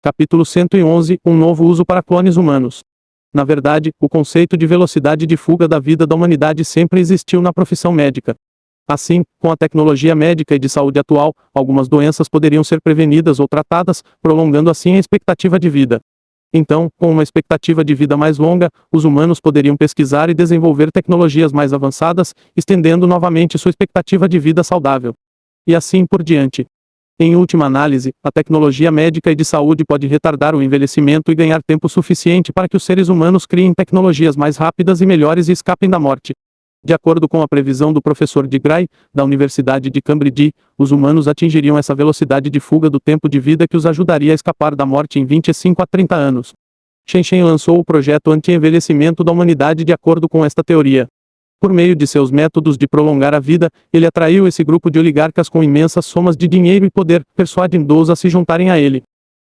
Capítulo 111 Um novo uso para clones humanos. Na verdade, o conceito de velocidade de fuga da vida da humanidade sempre existiu na profissão médica. Assim, com a tecnologia médica e de saúde atual, algumas doenças poderiam ser prevenidas ou tratadas, prolongando assim a expectativa de vida. Então, com uma expectativa de vida mais longa, os humanos poderiam pesquisar e desenvolver tecnologias mais avançadas, estendendo novamente sua expectativa de vida saudável. E assim por diante. Em última análise, a tecnologia médica e de saúde pode retardar o envelhecimento e ganhar tempo suficiente para que os seres humanos criem tecnologias mais rápidas e melhores e escapem da morte. De acordo com a previsão do professor de Gray, da Universidade de Cambridge, os humanos atingiriam essa velocidade de fuga do tempo de vida que os ajudaria a escapar da morte em 25 a 30 anos. Shen lançou o projeto anti-envelhecimento da humanidade de acordo com esta teoria. Por meio de seus métodos de prolongar a vida, ele atraiu esse grupo de oligarcas com imensas somas de dinheiro e poder, persuadindo-os a se juntarem a ele.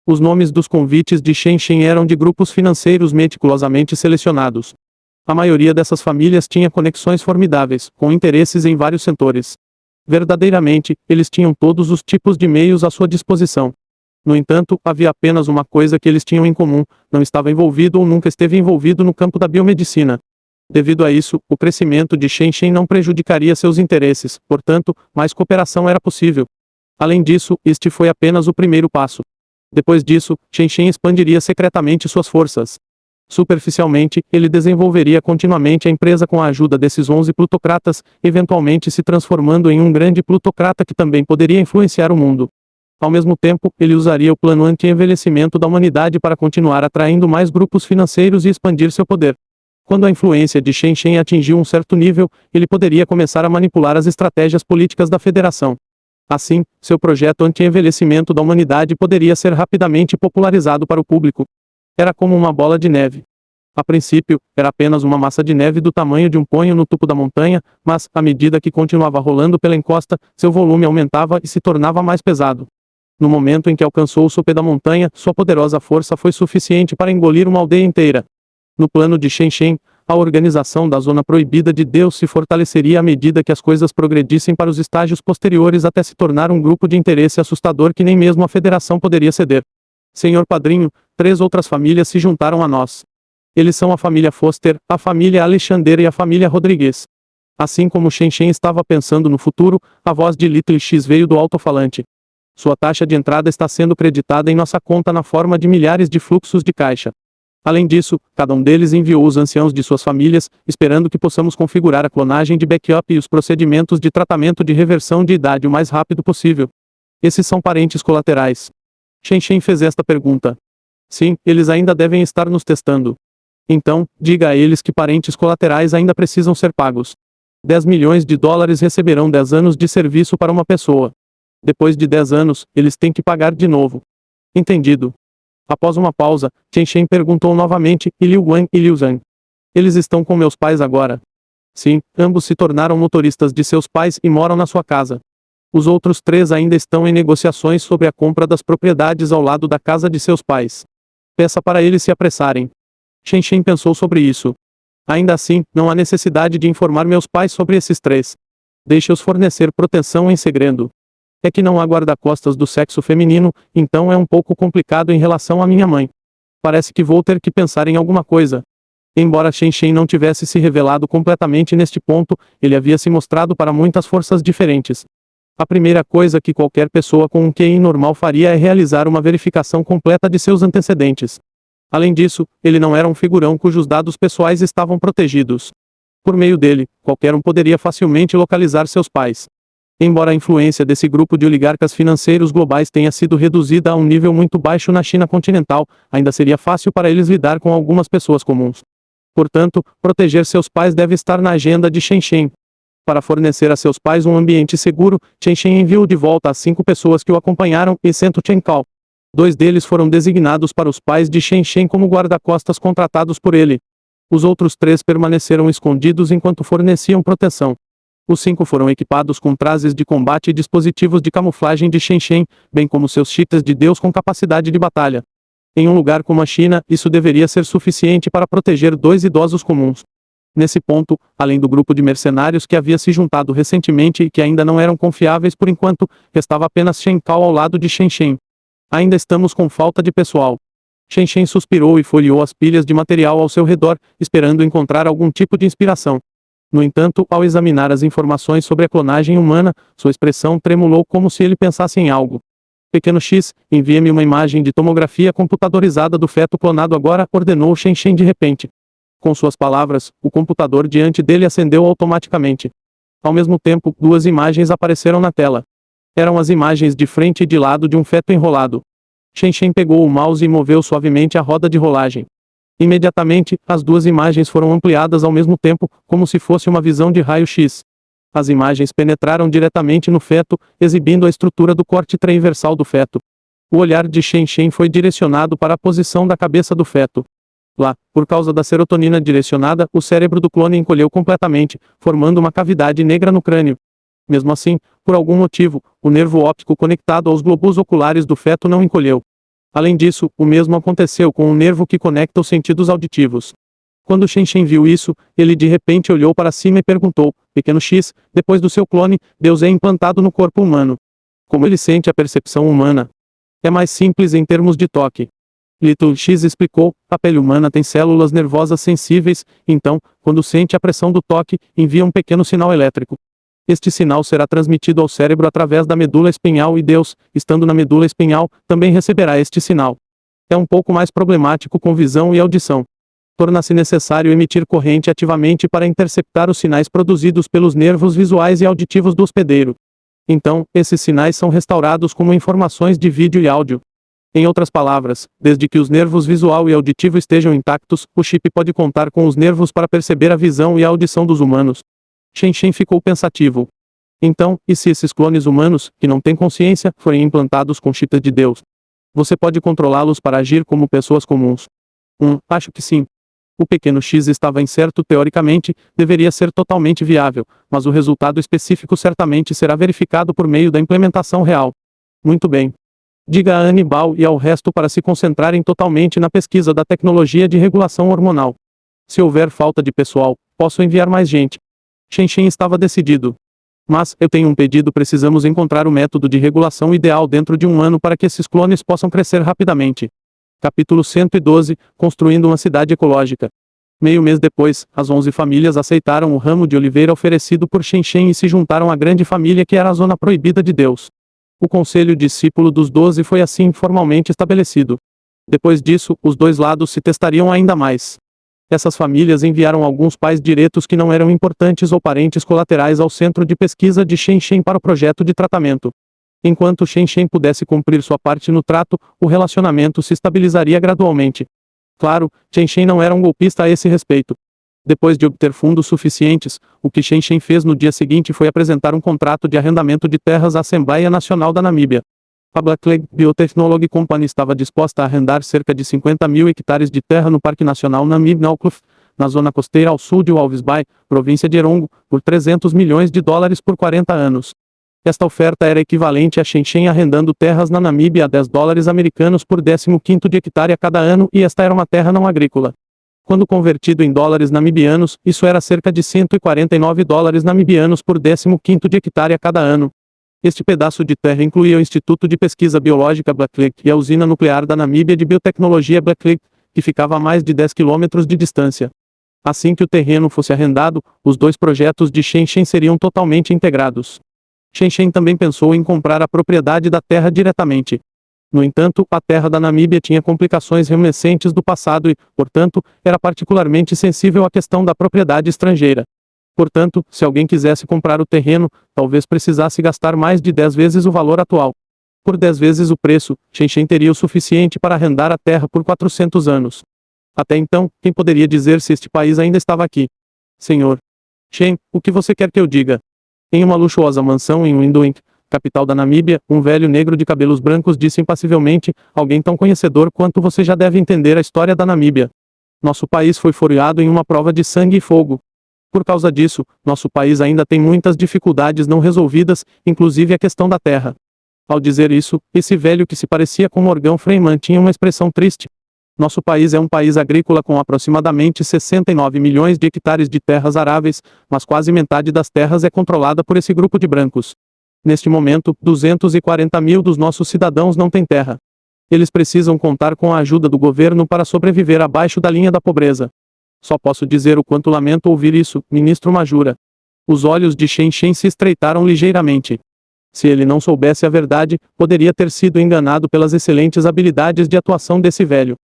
Os nomes dos convites de Shen eram de grupos financeiros meticulosamente selecionados. A maioria dessas famílias tinha conexões formidáveis, com interesses em vários setores. Verdadeiramente, eles tinham todos os tipos de meios à sua disposição. No entanto, havia apenas uma coisa que eles tinham em comum: não estava envolvido ou nunca esteve envolvido no campo da biomedicina. Devido a isso, o crescimento de Shen não prejudicaria seus interesses, portanto, mais cooperação era possível. Além disso, este foi apenas o primeiro passo. Depois disso, Shen expandiria secretamente suas forças. Superficialmente, ele desenvolveria continuamente a empresa com a ajuda desses 11 plutocratas, eventualmente se transformando em um grande plutocrata que também poderia influenciar o mundo. Ao mesmo tempo, ele usaria o plano anti-envelhecimento da humanidade para continuar atraindo mais grupos financeiros e expandir seu poder. Quando a influência de Shen atingiu um certo nível, ele poderia começar a manipular as estratégias políticas da federação. Assim, seu projeto anti-envelhecimento da humanidade poderia ser rapidamente popularizado para o público. Era como uma bola de neve. A princípio, era apenas uma massa de neve do tamanho de um punho no topo da montanha, mas, à medida que continuava rolando pela encosta, seu volume aumentava e se tornava mais pesado. No momento em que alcançou o sopé da montanha, sua poderosa força foi suficiente para engolir uma aldeia inteira. No plano de Shen, a organização da Zona Proibida de Deus se fortaleceria à medida que as coisas progredissem para os estágios posteriores até se tornar um grupo de interesse assustador que nem mesmo a Federação poderia ceder. Senhor Padrinho, 3 outras famílias se juntaram a nós. Eles são a família Foster, a família Alexander e a família Rodrigues. Assim como Shen estava pensando no futuro, a voz de Little X veio do alto-falante. Sua taxa de entrada está sendo creditada em nossa conta na forma de milhares de fluxos de caixa. Além disso, cada um deles enviou os anciãos de suas famílias, esperando que possamos configurar a clonagem de backup e os procedimentos de tratamento de reversão de idade o mais rápido possível. Esses são parentes colaterais. Shen fez esta pergunta. Sim, eles ainda devem estar nos testando. Então, diga a eles que parentes colaterais ainda precisam ser pagos. 10 milhões de dólares receberão 10 anos de serviço para uma pessoa. Depois de 10 anos, eles têm que pagar de novo. Entendido. Após uma pausa, Shen perguntou novamente, e Liu Guan e Liu Zhang. Eles estão com meus pais agora? Sim, ambos se tornaram motoristas de seus pais e moram na sua casa. Os outros 3 ainda estão em negociações sobre a compra das propriedades ao lado da casa de seus pais. Peça para eles se apressarem. Shen pensou sobre isso. Ainda assim, não há necessidade de informar meus pais sobre esses 3. Deixe-os fornecer proteção em segredo. É que não há guarda-costas do sexo feminino, então é um pouco complicado em relação à minha mãe. Parece que vou ter que pensar em alguma coisa. Embora Shen não tivesse se revelado completamente neste ponto, ele havia se mostrado para muitas forças diferentes. A primeira coisa que qualquer pessoa com um QI normal faria é realizar uma verificação completa de seus antecedentes. Além disso, ele não era um figurão cujos dados pessoais estavam protegidos. Por meio dele, qualquer um poderia facilmente localizar seus pais. Embora a influência desse grupo de oligarcas financeiros globais tenha sido reduzida a um nível muito baixo na China continental, ainda seria fácil para eles lidar com algumas pessoas comuns. Portanto, proteger seus pais deve estar na agenda de Shen. Para fornecer a seus pais um ambiente seguro, Shen enviou de volta as 5 pessoas que o acompanharam, exceto Chen Cao. 2 deles foram designados para os pais de Shen como guarda-costas contratados por ele. Os outros 3 permaneceram escondidos enquanto forneciam proteção. Os 5 foram equipados com trajes de combate e dispositivos de camuflagem de Shen, bem como seus chitas de Deus com capacidade de batalha. Em um lugar como a China, isso deveria ser suficiente para proteger 2 idosos comuns. Nesse ponto, além do grupo de mercenários que havia se juntado recentemente e que ainda não eram confiáveis por enquanto, restava apenas Chen Cao ao lado de Shen. Ainda estamos com falta de pessoal. Shen Shen suspirou e folheou as pilhas de material ao seu redor, esperando encontrar algum tipo de inspiração. No entanto, ao examinar as informações sobre a clonagem humana, sua expressão tremulou como se ele pensasse em algo. Pequeno X, envie-me uma imagem de tomografia computadorizada do feto clonado agora, ordenou Shen Shen de repente. Com suas palavras, o computador diante dele acendeu automaticamente. Ao mesmo tempo, duas imagens apareceram na tela. Eram as imagens de frente e de lado de um feto enrolado. Shen Shen pegou o mouse e moveu suavemente a roda de rolagem. Imediatamente, as duas imagens foram ampliadas ao mesmo tempo, como se fosse uma visão de raio-x. As imagens penetraram diretamente no feto, exibindo a estrutura do corte transversal do feto. O olhar de Shen Shen foi direcionado para a posição da cabeça do feto. Lá, por causa da serotonina direcionada, o cérebro do clone encolheu completamente, formando uma cavidade negra no crânio. Mesmo assim, por algum motivo, o nervo óptico conectado aos globos oculares do feto não encolheu. Além disso, o mesmo aconteceu com o nervo que conecta os sentidos auditivos. Quando Shen Shen viu isso, ele de repente olhou para cima e perguntou: Pequeno X, depois do seu clone, Deus é implantado no corpo humano. Como ele sente a percepção humana? É mais simples em termos de toque. Little X explicou: a pele humana tem células nervosas sensíveis, então, quando sente a pressão do toque, envia um pequeno sinal elétrico. Este sinal será transmitido ao cérebro através da medula espinhal e Deus, estando na medula espinhal, também receberá este sinal. É um pouco mais problemático com visão e audição. Torna-se necessário emitir corrente ativamente para interceptar os sinais produzidos pelos nervos visuais e auditivos do hospedeiro. Então, esses sinais são restaurados como informações de vídeo e áudio. Em outras palavras, desde que os nervos visual e auditivo estejam intactos, o chip pode contar com os nervos para perceber a visão e a audição dos humanos. Shen Shen ficou pensativo. Então, e se esses clones humanos, que não têm consciência, forem implantados com chips de Deus? Você pode controlá-los para agir como pessoas comuns? Acho que sim. O pequeno X estava incerto teoricamente, deveria ser totalmente viável, mas o resultado específico certamente será verificado por meio da implementação real. Muito bem. Diga a Hannibal e ao resto para se concentrarem totalmente na pesquisa da tecnologia de regulação hormonal. Se houver falta de pessoal, posso enviar mais gente. Shen Shen estava decidido. Mas, eu tenho um pedido: precisamos encontrar o método de regulação ideal dentro de um ano para que esses clones possam crescer rapidamente. Capítulo 112, Construindo uma cidade ecológica. Meio mês depois, as 11 famílias aceitaram o ramo de oliveira oferecido por Shen Shen e se juntaram à grande família que era a zona proibida de Deus. O conselho discípulo dos 12 foi assim formalmente estabelecido. Depois disso, os dois lados se testariam ainda mais. Essas famílias enviaram alguns pais diretos que não eram importantes ou parentes colaterais ao centro de pesquisa de Shen Shen para o projeto de tratamento. Enquanto Shen Shen pudesse cumprir sua parte no trato, o relacionamento se estabilizaria gradualmente. Claro, Shen Shen não era um golpista a esse respeito. Depois de obter fundos suficientes, o que Shen Shen fez no dia seguinte foi apresentar um contrato de arrendamento de terras à Assembleia Nacional da Namíbia. A Blackleg Biotechnology Company estava disposta a arrendar cerca de 50.000 hectares de terra no Parque Nacional Namib-Naukluft, na zona costeira ao sul de Walvis Bay, província de Erongo, por $300 milhões por 40 anos. Esta oferta era equivalente a Shen Shen arrendando terras na Namíbia a $10 americanos por 15º de hectare a cada ano, e esta era uma terra não agrícola. Quando convertido em dólares namibianos, isso era cerca de $149 namibianos por 15º de hectare a cada ano. Este pedaço de terra incluía o Instituto de Pesquisa Biológica Blackleg e a usina nuclear da Namíbia de biotecnologia Blackleg, que ficava a mais de 10 quilômetros de distância. Assim que o terreno fosse arrendado, os dois projetos de Shen Shen seriam totalmente integrados. Shen Shen também pensou em comprar a propriedade da terra diretamente. No entanto, a terra da Namíbia tinha complicações remanescentes do passado e, portanto, era particularmente sensível à questão da propriedade estrangeira. Portanto, se alguém quisesse comprar o terreno, talvez precisasse gastar mais de 10 vezes o valor atual. Por 10 vezes o preço, Shen Shen teria o suficiente para arrendar a terra por 400 anos. Até então, quem poderia dizer se este país ainda estava aqui? Senhor Shen, o que você quer que eu diga? Em uma luxuosa mansão em Windhoek, capital da Namíbia, um velho negro de cabelos brancos disse impassivelmente: alguém tão conhecedor quanto você já deve entender a história da Namíbia. Nosso país foi floreado em uma prova de sangue e fogo. Por causa disso, nosso país ainda tem muitas dificuldades não resolvidas, inclusive a questão da terra. Ao dizer isso, esse velho que se parecia com Morgan Freeman tinha uma expressão triste. Nosso país é um país agrícola com aproximadamente 69 milhões de hectares de terras aráveis, mas quase metade das terras é controlada por esse grupo de brancos. Neste momento, 240 mil dos nossos cidadãos não têm terra. Eles precisam contar com a ajuda do governo para sobreviver abaixo da linha da pobreza. Só posso dizer o quanto lamento ouvir isso, ministro Majura. Os olhos de Shen Shen se estreitaram ligeiramente. Se ele não soubesse a verdade, poderia ter sido enganado pelas excelentes habilidades de atuação desse velho.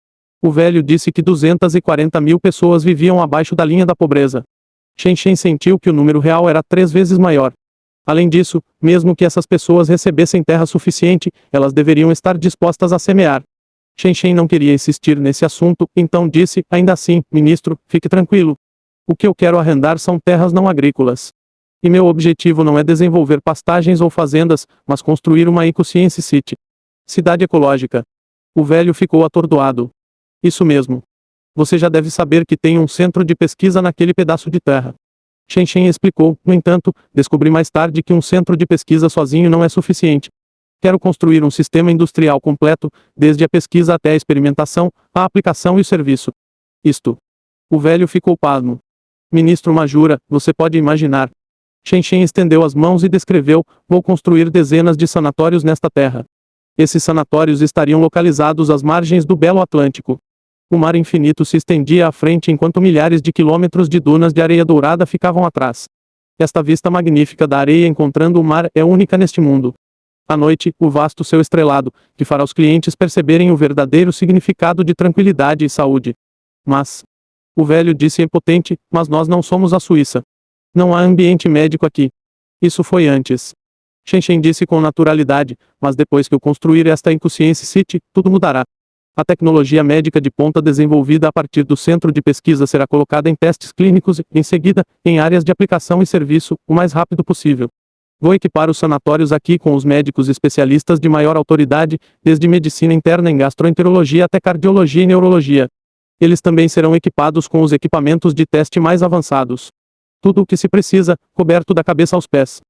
O velho disse que 240 mil pessoas viviam abaixo da linha da pobreza. Shen Shen sentiu que o número real era 3 vezes maior. Além disso, mesmo que essas pessoas recebessem terra suficiente, elas deveriam estar dispostas a semear. Shen Shen não queria insistir nesse assunto, então disse, ainda assim, ministro, fique tranquilo. O que eu quero arrendar são terras não agrícolas. E meu objetivo não é desenvolver pastagens ou fazendas, mas construir uma Eco-Science City. Cidade ecológica. O velho ficou atordoado. Isso mesmo. Você já deve saber que tem um centro de pesquisa naquele pedaço de terra. Shen Shen explicou, no entanto, descobri mais tarde que um centro de pesquisa sozinho não é suficiente. Quero construir um sistema industrial completo, desde a pesquisa até a experimentação, a aplicação e o serviço. Isto. O velho ficou pasmo. Ministro Majura, você pode imaginar. Shen Shen estendeu as mãos e descreveu, vou construir dezenas de sanatórios nesta terra. Esses sanatórios estariam localizados às margens do belo Atlântico. O mar infinito se estendia à frente enquanto milhares de quilômetros de dunas de areia dourada ficavam atrás. Esta vista magnífica da areia encontrando o mar é única neste mundo. À noite, o vasto céu estrelado, que fará os clientes perceberem o verdadeiro significado de tranquilidade e saúde. Mas, o velho disse impotente, mas nós não somos a Suíça. Não há ambiente médico aqui. Isso foi antes. Shen Shen disse com naturalidade, mas depois que eu construir esta Eco-Science City, tudo mudará. A tecnologia médica de ponta desenvolvida a partir do centro de pesquisa será colocada em testes clínicos e, em seguida, em áreas de aplicação e serviço, o mais rápido possível. Vou equipar os sanatórios aqui com os médicos especialistas de maior autoridade, desde medicina interna em gastroenterologia até cardiologia e neurologia. Eles também serão equipados com os equipamentos de teste mais avançados. Tudo o que se precisa, coberto da cabeça aos pés.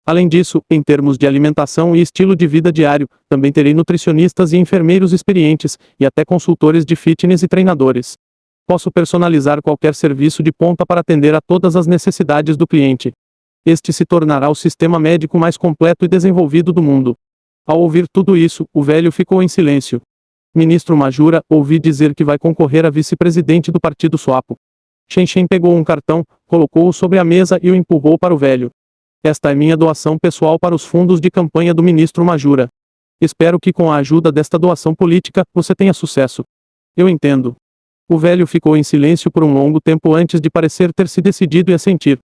Além disso, em termos de alimentação e estilo de vida diário, também terei nutricionistas e enfermeiros experientes, e até consultores de fitness e treinadores. Posso personalizar qualquer serviço de ponta para atender a todas as necessidades do cliente. Este se tornará o sistema médico mais completo e desenvolvido do mundo. Ao ouvir tudo isso, o velho ficou em silêncio. Ministro Majura, ouvi dizer que vai concorrer a vice-presidente do Partido Swapo. Shen Shen pegou um cartão, colocou-o sobre a mesa e o empurrou para o velho. Esta é minha doação pessoal para os fundos de campanha do ministro Majura. Espero que com a ajuda desta doação política, você tenha sucesso. Eu entendo. O velho ficou em silêncio por um longo tempo antes de parecer ter se decidido e assentir.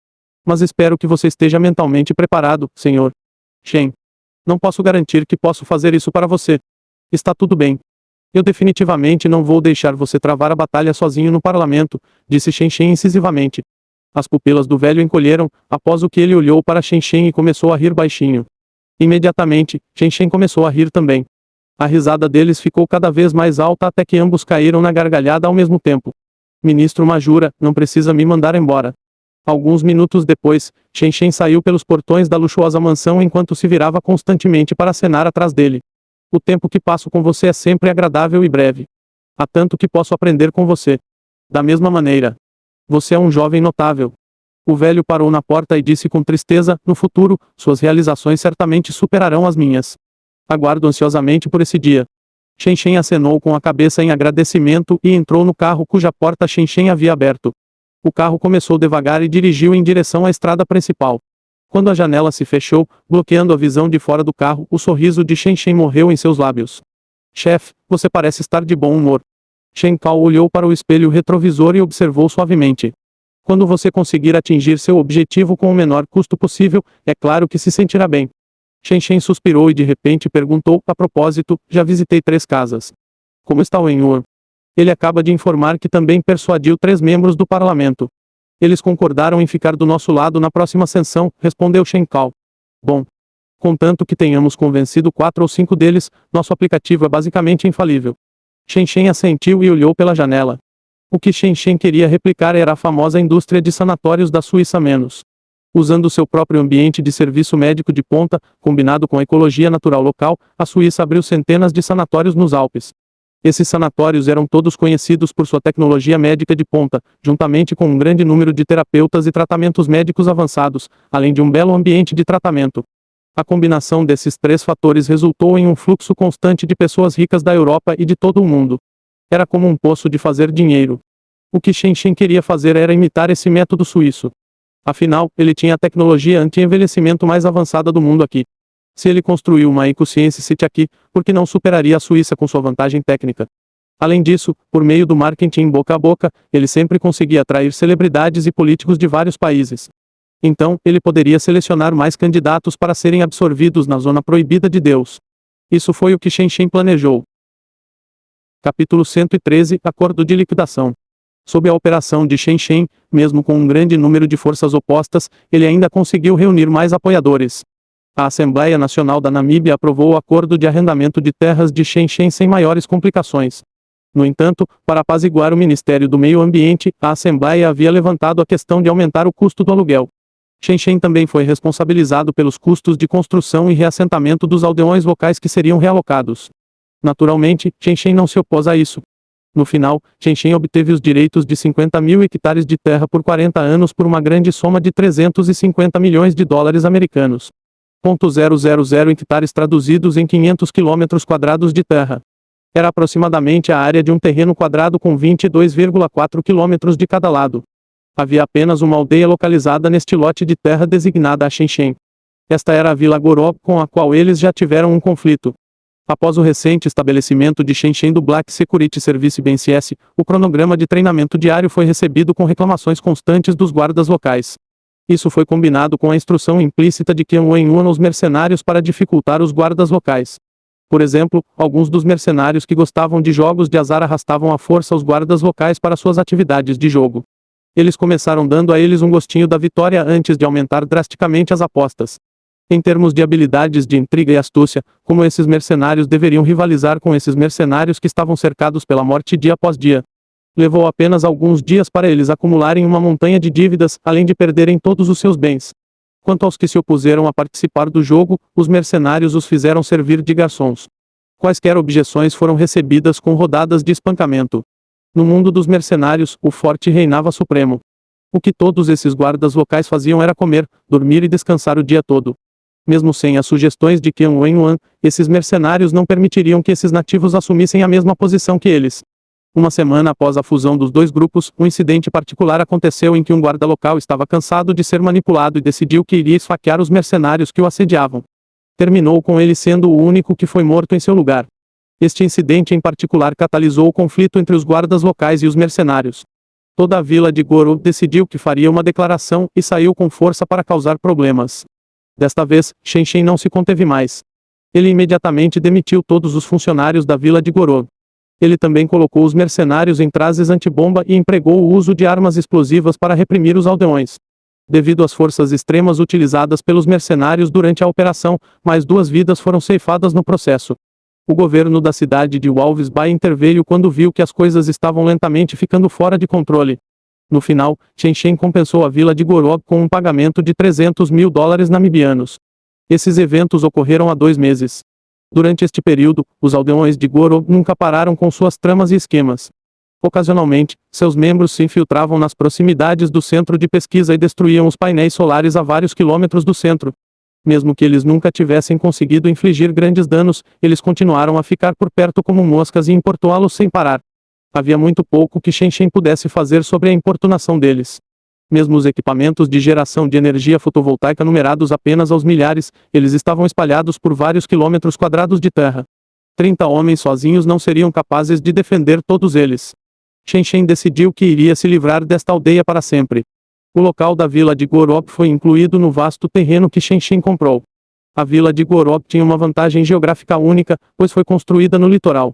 Mas espero que você esteja mentalmente preparado, senhor Shen. Não posso garantir que posso fazer isso para você. Está tudo bem. Eu definitivamente não vou deixar você travar a batalha sozinho no parlamento, disse Shen Shen incisivamente. As pupilas do velho encolheram, após o que ele olhou para Shen Shen e começou a rir baixinho. Imediatamente, Shen Shen começou a rir também. A risada deles ficou cada vez mais alta até que ambos caíram na gargalhada ao mesmo tempo. Ministro Majura, não precisa me mandar embora. Alguns minutos depois, Shen Shen saiu pelos portões da luxuosa mansão enquanto se virava constantemente para acenar atrás dele. O tempo que passo com você é sempre agradável e breve. Há tanto que posso aprender com você. Da mesma maneira. Você é um jovem notável. O velho parou na porta e disse com tristeza, no futuro, suas realizações certamente superarão as minhas. Aguardo ansiosamente por esse dia. Shen Shen acenou com a cabeça em agradecimento e entrou no carro cuja porta Shen Shen havia aberto. O carro começou devagar e dirigiu em direção à estrada principal. Quando a janela se fechou, bloqueando a visão de fora do carro, o sorriso de Shen Shen morreu em seus lábios. Chefe, você parece estar de bom humor. Shen Kao olhou para o espelho retrovisor e observou suavemente. Quando você conseguir atingir seu objetivo com o menor custo possível, é claro que se sentirá bem. Shen Shen suspirou e de repente perguntou, a propósito, já visitei 3 casas. Como está o Enur? Ele acaba de informar que também persuadiu 3 membros do parlamento. Eles concordaram em ficar do nosso lado na próxima sessão, respondeu Shen Kao. Bom. Contanto que tenhamos convencido 4 ou 5 deles, nosso aplicativo é basicamente infalível. Shen Shen assentiu e olhou pela janela. O que Shen Shen queria replicar era a famosa indústria de sanatórios da Suíça menos. Usando seu próprio ambiente de serviço médico de ponta, combinado com a ecologia natural local, a Suíça abriu centenas de sanatórios nos Alpes. Esses sanatórios eram todos conhecidos por sua tecnologia médica de ponta, juntamente com um grande número de terapeutas e tratamentos médicos avançados, além de um belo ambiente de tratamento. A combinação desses três fatores resultou em um fluxo constante de pessoas ricas da Europa e de todo o mundo. Era como um poço de fazer dinheiro. O que Shen Shen queria fazer era imitar esse método suíço. Afinal, ele tinha a tecnologia anti-envelhecimento mais avançada do mundo aqui. Se ele construiu uma EcoScience City aqui, por que não superaria a Suíça com sua vantagem técnica? Além disso, por meio do marketing boca a boca, ele sempre conseguia atrair celebridades e políticos de vários países. Então, ele poderia selecionar mais candidatos para serem absorvidos na zona proibida de Deus. Isso foi o que Shen Shen planejou. Capítulo 113 – Acordo de liquidação. Sob a operação de Shen Shen, mesmo com um grande número de forças opostas, ele ainda conseguiu reunir mais apoiadores. A Assembleia Nacional da Namíbia aprovou o acordo de arrendamento de terras de Shen Shen sem maiores complicações. No entanto, para apaziguar o Ministério do Meio Ambiente, a Assembleia havia levantado a questão de aumentar o custo do aluguel. Shen Shen também foi responsabilizado pelos custos de construção e reassentamento dos aldeões locais que seriam realocados. Naturalmente, Shen Shen não se opôs a isso. No final, Shen Shen obteve os direitos de 50 mil hectares de terra por 40 anos por uma grande soma de 350 milhões de dólares americanos. 0,000 hectares traduzidos em 500 quilômetros quadrados de terra. Era aproximadamente a área de um terreno quadrado com 22,4 quilômetros de cada lado. Havia apenas uma aldeia localizada neste lote de terra designada a Shen Shen. Esta era a Vila Gorob com a qual eles já tiveram um conflito. Após o recente estabelecimento de Shen Shen do Black Security Service BNCS, o cronograma de treinamento diário foi recebido com reclamações constantes dos guardas locais. Isso foi combinado com a instrução implícita de Qian Wenyuan aos mercenários para dificultar os guardas locais. Por exemplo, alguns dos mercenários que gostavam de jogos de azar arrastavam à força os guardas locais para suas atividades de jogo. Eles começaram dando a eles um gostinho da vitória antes de aumentar drasticamente as apostas. Em termos de habilidades de intriga e astúcia, como esses mercenários deveriam rivalizar com esses mercenários que estavam cercados pela morte dia após dia. Levou apenas alguns dias para eles acumularem uma montanha de dívidas, além de perderem todos os seus bens. Quanto aos que se opuseram a participar do jogo, os mercenários os fizeram servir de garçons. Quaisquer objeções foram recebidas com rodadas de espancamento. No mundo dos mercenários, o forte reinava supremo. O que todos esses guardas locais faziam era comer, dormir e descansar o dia todo. Mesmo sem as sugestões de Qian Wenyuan, esses mercenários não permitiriam que esses nativos assumissem a mesma posição que eles. Uma semana após a fusão dos dois grupos, um incidente particular aconteceu em que um guarda local estava cansado de ser manipulado e decidiu que iria esfaquear os mercenários que o assediavam. Terminou com ele sendo o único que foi morto em seu lugar. Este incidente em particular catalisou o conflito entre os guardas locais e os mercenários. Toda a vila de Goro decidiu que faria uma declaração e saiu com força para causar problemas. Desta vez, Shen Shen não se conteve mais. Ele imediatamente demitiu todos os funcionários da vila de Goro. Ele também colocou os mercenários em trajes antibomba e empregou o uso de armas explosivas para reprimir os aldeões. Devido às forças extremas utilizadas pelos mercenários durante a operação, mais 2 vidas foram ceifadas no processo. O governo da cidade de Walvis Bay interveio quando viu que as coisas estavam lentamente ficando fora de controle. No final, Shen Shen compensou a vila de Gorob com um pagamento de 300 mil dólares namibianos. Esses eventos ocorreram há 2 meses. Durante este período, os aldeões de Goro nunca pararam com suas tramas e esquemas. Ocasionalmente, seus membros se infiltravam nas proximidades do centro de pesquisa e destruíam os painéis solares a vários quilômetros do centro. Mesmo que eles nunca tivessem conseguido infligir grandes danos, eles continuaram a ficar por perto como moscas e importuná-los sem parar. Havia muito pouco que Shen Shen pudesse fazer sobre a importunação deles. Mesmo os equipamentos de geração de energia fotovoltaica numerados apenas aos milhares, eles estavam espalhados por vários quilômetros quadrados de terra. 30 homens sozinhos não seriam capazes de defender todos eles. Shen Shen decidiu que iria se livrar desta aldeia para sempre. O local da vila de Gorob foi incluído no vasto terreno que Shen Shen comprou. A vila de Gorob tinha uma vantagem geográfica única, pois foi construída no litoral.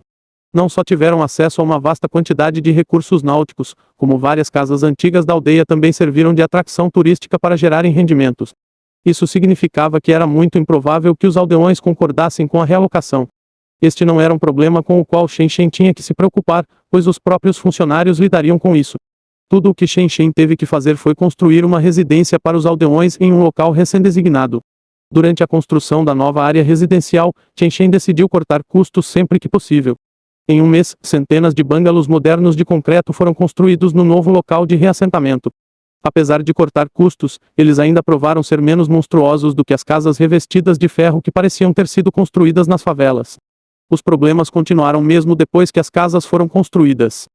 Não só tiveram acesso a uma vasta quantidade de recursos náuticos, como várias casas antigas da aldeia também serviram de atração turística para gerarem rendimentos. Isso significava que era muito improvável que os aldeões concordassem com a realocação. Este não era um problema com o qual Shen Shen tinha que se preocupar, pois os próprios funcionários lidariam com isso. Tudo o que Shen Shen teve que fazer foi construir uma residência para os aldeões em um local recém-designado. Durante a construção da nova área residencial, Shen Shen decidiu cortar custos sempre que possível. Em um mês, centenas de bungalows modernos de concreto foram construídos no novo local de reassentamento. Apesar de cortar custos, eles ainda provaram ser menos monstruosos do que as casas revestidas de ferro que pareciam ter sido construídas nas favelas. Os problemas continuaram mesmo depois que as casas foram construídas.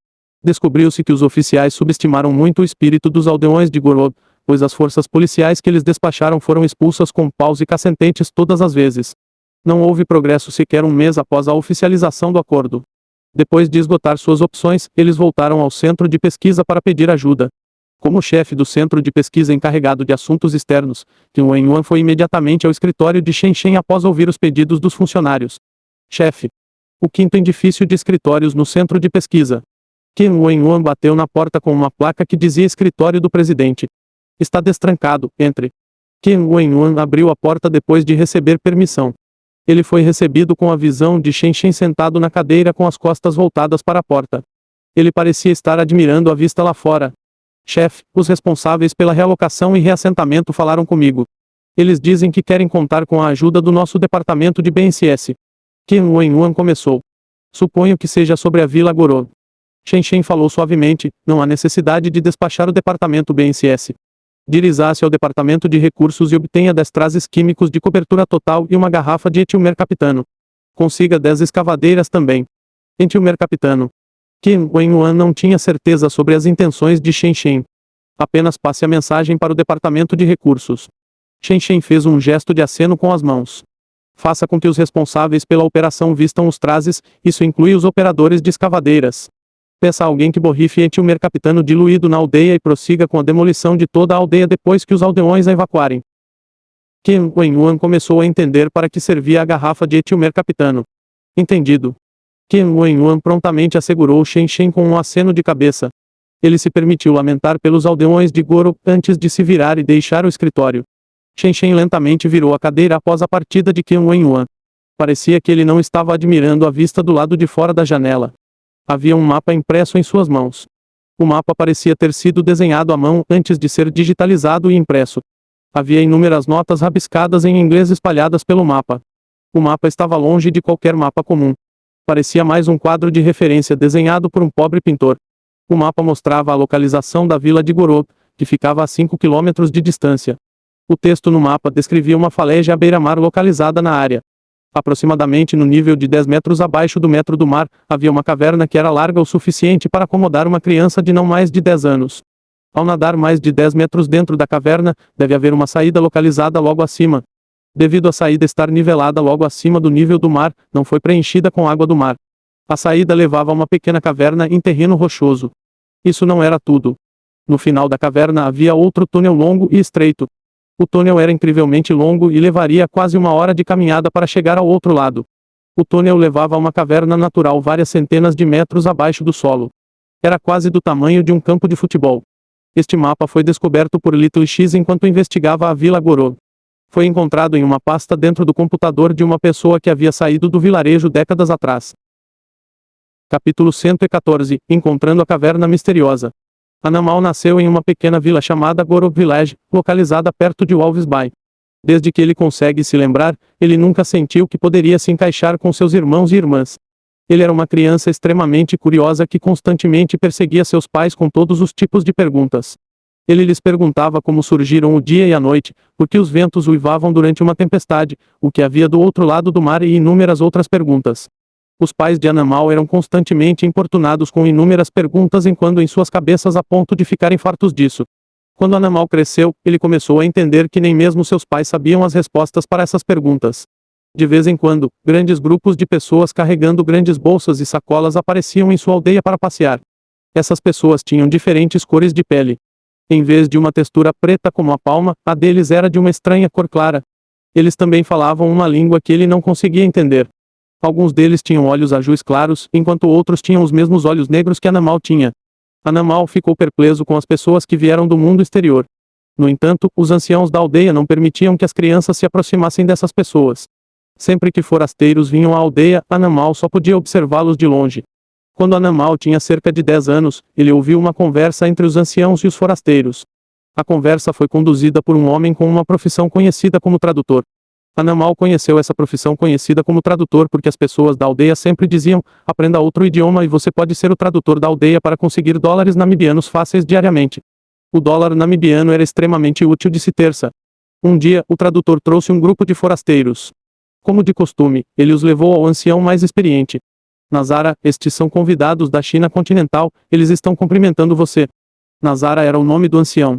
Descobriu-se que os oficiais subestimaram muito o espírito dos aldeões de Gorod, pois as forças policiais que eles despacharam foram expulsas com paus e cacetentes todas as vezes. Não houve progresso sequer um mês após a oficialização do acordo. Depois de esgotar suas opções, eles voltaram ao centro de pesquisa para pedir ajuda. Como chefe do centro de pesquisa encarregado de assuntos externos, Qin Wenyuan foi imediatamente ao escritório de Shen Shen após ouvir os pedidos dos funcionários. Chefe. O quinto edifício de escritórios no centro de pesquisa. Qin Wenyuan bateu na porta com uma placa que dizia escritório do presidente. Está destrancado, entre. Qin Wenyuan abriu a porta depois de receber permissão. Ele foi recebido com a visão de Shen Shen sentado na cadeira com as costas voltadas para a porta. Ele parecia estar admirando a vista lá fora. Chefe, os responsáveis pela realocação e reassentamento falaram comigo. Eles dizem que querem contar com a ajuda do nosso departamento de BNCS. Qin Wenyuan começou. Suponho que seja sobre a Vila Gorod. Shen Shen falou suavemente, não há necessidade de despachar o departamento BNCS. Dirija-se ao departamento de recursos e obtenha 10 trajes químicos de cobertura total e uma garrafa de etilmercaptano. Consiga 10 escavadeiras também. Etilmercaptano. Qin Wenyuan não tinha certeza sobre as intenções de Shen Shen. Apenas passe a mensagem para o departamento de recursos. Shen Shen fez um gesto de aceno com as mãos. Faça com que os responsáveis pela operação vistam os trajes, isso inclui os operadores de escavadeiras. Peça a alguém que borrife etilmercaptano diluído na aldeia e prossiga com a demolição de toda a aldeia depois que os aldeões a evacuarem. Qin Wenyuan começou a entender para que servia a garrafa de etilmercaptano. Entendido. Qin Wenyuan prontamente assegurou Shen Shen com um aceno de cabeça. Ele se permitiu lamentar pelos aldeões de Goro, antes de se virar e deixar o escritório. Shen Shen lentamente virou a cadeira após a partida de Qin Wenyuan. Parecia que ele não estava admirando a vista do lado de fora da janela. Havia um mapa impresso em suas mãos. O mapa parecia ter sido desenhado à mão antes de ser digitalizado e impresso. Havia inúmeras notas rabiscadas em inglês espalhadas pelo mapa. O mapa estava longe de qualquer mapa comum. Parecia mais um quadro de referência desenhado por um pobre pintor. O mapa mostrava a localização da vila de Gorod, que ficava a 5 quilômetros de distância. O texto no mapa descrevia uma falésia à beira-mar localizada na área. Aproximadamente no nível de 10 metros abaixo do metro do mar, havia uma caverna que era larga o suficiente para acomodar uma criança de não mais de 10 anos. Ao nadar mais de 10 metros dentro da caverna, deve haver uma saída localizada logo acima. Devido à saída estar nivelada logo acima do nível do mar, não foi preenchida com água do mar. A saída levava a uma pequena caverna em terreno rochoso. Isso não era tudo. No final da caverna havia outro túnel longo e estreito. O túnel era incrivelmente longo e levaria quase 1 hora de caminhada para chegar ao outro lado. O túnel levava a uma caverna natural várias centenas de metros abaixo do solo. Era quase do tamanho de um campo de futebol. Este mapa foi descoberto por Little X enquanto investigava a Vila Gorod. Foi encontrado em uma pasta dentro do computador de uma pessoa que havia saído do vilarejo décadas atrás. Capítulo 114 – Encontrando a Caverna Misteriosa. Anamal nasceu em uma pequena vila chamada Gorod Village, localizada perto de Walvis Bay. Desde que ele consegue se lembrar, ele nunca sentiu que poderia se encaixar com seus irmãos e irmãs. Ele era uma criança extremamente curiosa que constantemente perseguia seus pais com todos os tipos de perguntas. Ele lhes perguntava como surgiram o dia e a noite, por que os ventos uivavam durante uma tempestade, o que havia do outro lado do mar e inúmeras outras perguntas. Os pais de Anamal eram constantemente importunados com inúmeras perguntas enquanto em suas cabeças a ponto de ficarem fartos disso. Quando Anamal cresceu, ele começou a entender que nem mesmo seus pais sabiam as respostas para essas perguntas. De vez em quando, grandes grupos de pessoas carregando grandes bolsas e sacolas apareciam em sua aldeia para passear. Essas pessoas tinham diferentes cores de pele. Em vez de uma textura preta como a palma, a deles era de uma estranha cor clara. Eles também falavam uma língua que ele não conseguia entender. Alguns deles tinham olhos azuis claros, enquanto outros tinham os mesmos olhos negros que Anamal tinha. Anamal ficou perplexo com as pessoas que vieram do mundo exterior. No entanto, os anciãos da aldeia não permitiam que as crianças se aproximassem dessas pessoas. Sempre que forasteiros vinham à aldeia, Anamal só podia observá-los de longe. Quando Anamal tinha cerca de 10 anos, ele ouviu uma conversa entre os anciãos e os forasteiros. A conversa foi conduzida por um homem com uma profissão conhecida como tradutor. Anamal conheceu essa profissão conhecida como tradutor porque as pessoas da aldeia sempre diziam: aprenda outro idioma e você pode ser o tradutor da aldeia para conseguir dólares namibianos fáceis diariamente. O dólar namibiano era extremamente útil de se terça. Um dia, o tradutor trouxe um grupo de forasteiros. Como de costume, ele os levou ao ancião mais experiente. Nazara, estes são convidados da China continental, eles estão cumprimentando você. Nazara era o nome do ancião.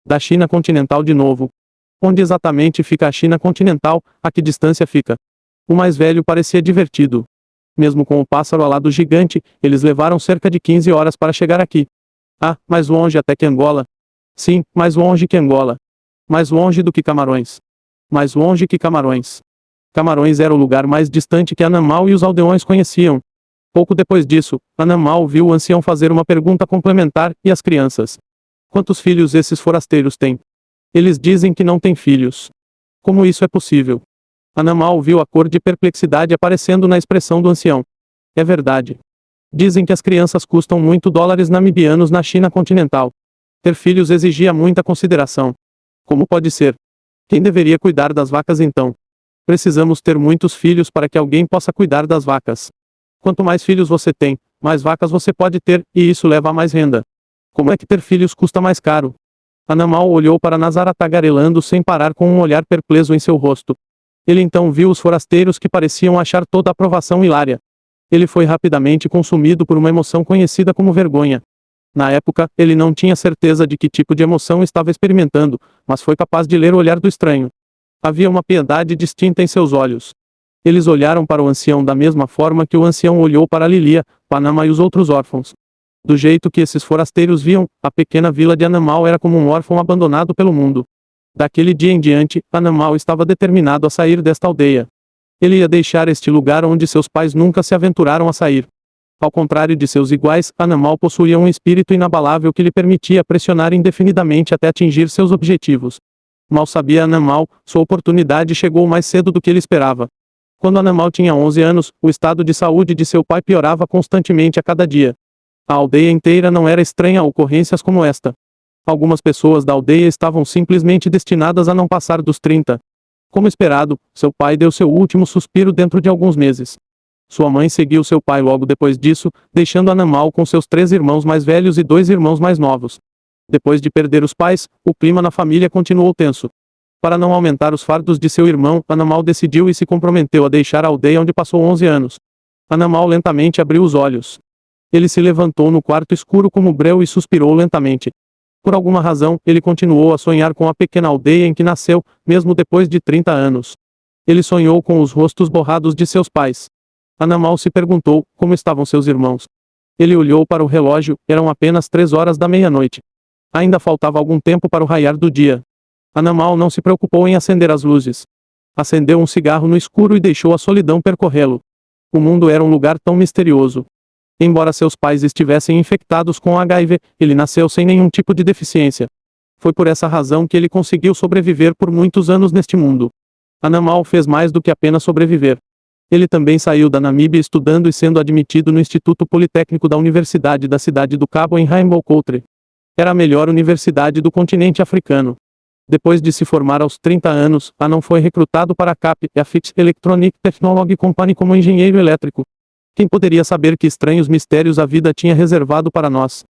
Da China continental de novo. Onde exatamente fica a China continental, a que distância fica? O mais velho parecia divertido. Mesmo com o pássaro alado gigante, eles levaram cerca de 15 horas para chegar aqui. Ah, mais longe até que Angola. Sim, mais longe que Angola. Mais longe do que Camarões. Mais longe que Camarões. Camarões era o lugar mais distante que Anamal e os aldeões conheciam. Pouco depois disso, Anamal viu o ancião fazer uma pergunta complementar, e as crianças? Quantos filhos esses forasteiros têm? Eles dizem que não têm filhos. Como isso é possível? Anamal viu a cor de perplexidade aparecendo na expressão do ancião. É verdade. Dizem que as crianças custam muito dólares namibianos na China continental. Ter filhos exigia muita consideração. Como pode ser? Quem deveria cuidar das vacas então? Precisamos ter muitos filhos para que alguém possa cuidar das vacas. Quanto mais filhos você tem, mais vacas você pode ter, e isso leva a mais renda. Como é que ter filhos custa mais caro? Anamal olhou para Nazara tagarelando sem parar com um olhar perplexo em seu rosto. Ele então viu os forasteiros que pareciam achar toda a aprovação hilária. Ele foi rapidamente consumido por uma emoção conhecida como vergonha. Na época, ele não tinha certeza de que tipo de emoção estava experimentando, mas foi capaz de ler o olhar do estranho. Havia uma piedade distinta em seus olhos. Eles olharam para o ancião da mesma forma que o ancião olhou para Lilia, Panama e os outros órfãos. Do jeito que esses forasteiros viam, a pequena vila de Anamal era como um órfão abandonado pelo mundo. Daquele dia em diante, Anamal estava determinado a sair desta aldeia. Ele ia deixar este lugar onde seus pais nunca se aventuraram a sair. Ao contrário de seus iguais, Anamal possuía um espírito inabalável que lhe permitia pressionar indefinidamente até atingir seus objetivos. Mal sabia Anamal, sua oportunidade chegou mais cedo do que ele esperava. Quando Anamal tinha 11 anos, o estado de saúde de seu pai piorava constantemente a cada dia. A aldeia inteira não era estranha a ocorrências como esta. Algumas pessoas da aldeia estavam simplesmente destinadas a não passar dos 30. Como esperado, seu pai deu seu último suspiro dentro de alguns meses. Sua mãe seguiu seu pai logo depois disso, deixando Anamal com seus 3 irmãos mais velhos e 2 irmãos mais novos. Depois de perder os pais, o clima na família continuou tenso. Para não aumentar os fardos de seu irmão, Anamal decidiu e se comprometeu a deixar a aldeia onde passou 11 anos. Anamal lentamente abriu os olhos. Ele se levantou no quarto escuro como breu e suspirou lentamente. Por alguma razão, ele continuou a sonhar com a pequena aldeia em que nasceu, mesmo depois de 30 anos. Ele sonhou com os rostos borrados de seus pais. Anamal se perguntou, como estavam seus irmãos? Ele olhou para o relógio, eram apenas 3 horas da meia-noite. Ainda faltava algum tempo para o raiar do dia. Anamal não se preocupou em acender as luzes. Acendeu um cigarro no escuro e deixou a solidão percorrê-lo. O mundo era um lugar tão misterioso. Embora seus pais estivessem infectados com HIV, ele nasceu sem nenhum tipo de deficiência. Foi por essa razão que ele conseguiu sobreviver por muitos anos neste mundo. Anamal fez mais do que apenas sobreviver. Ele também saiu da Namíbia estudando e sendo admitido no Instituto Politécnico da Universidade da Cidade do Cabo em Rainbow Country. Era a melhor universidade do continente africano. Depois de se formar aos 30 anos, Anan foi recrutado para a CAP, a Fitch Electronic Technology Company como engenheiro elétrico. Quem poderia saber que estranhos mistérios a vida tinha reservado para nós?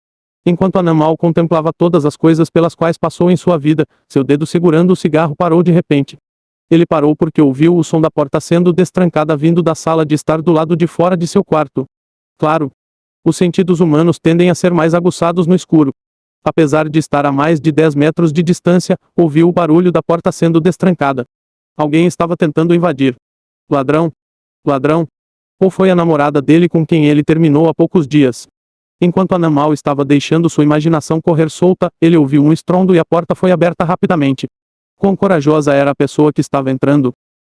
Enquanto Anamal contemplava todas as coisas pelas quais passou em sua vida, seu dedo segurando o cigarro parou de repente. Ele parou porque ouviu o som da porta sendo destrancada vindo da sala de estar do lado de fora de seu quarto. Claro. Os sentidos humanos tendem a ser mais aguçados no escuro. Apesar de estar a mais de 10 metros de distância, ouviu o barulho da porta sendo destrancada. Alguém estava tentando invadir. Ladrão? Ladrão? Ou foi a namorada dele com quem ele terminou há poucos dias? Enquanto Anamal estava deixando sua imaginação correr solta, ele ouviu um estrondo e a porta foi aberta rapidamente. Quão corajosa era a pessoa que estava entrando?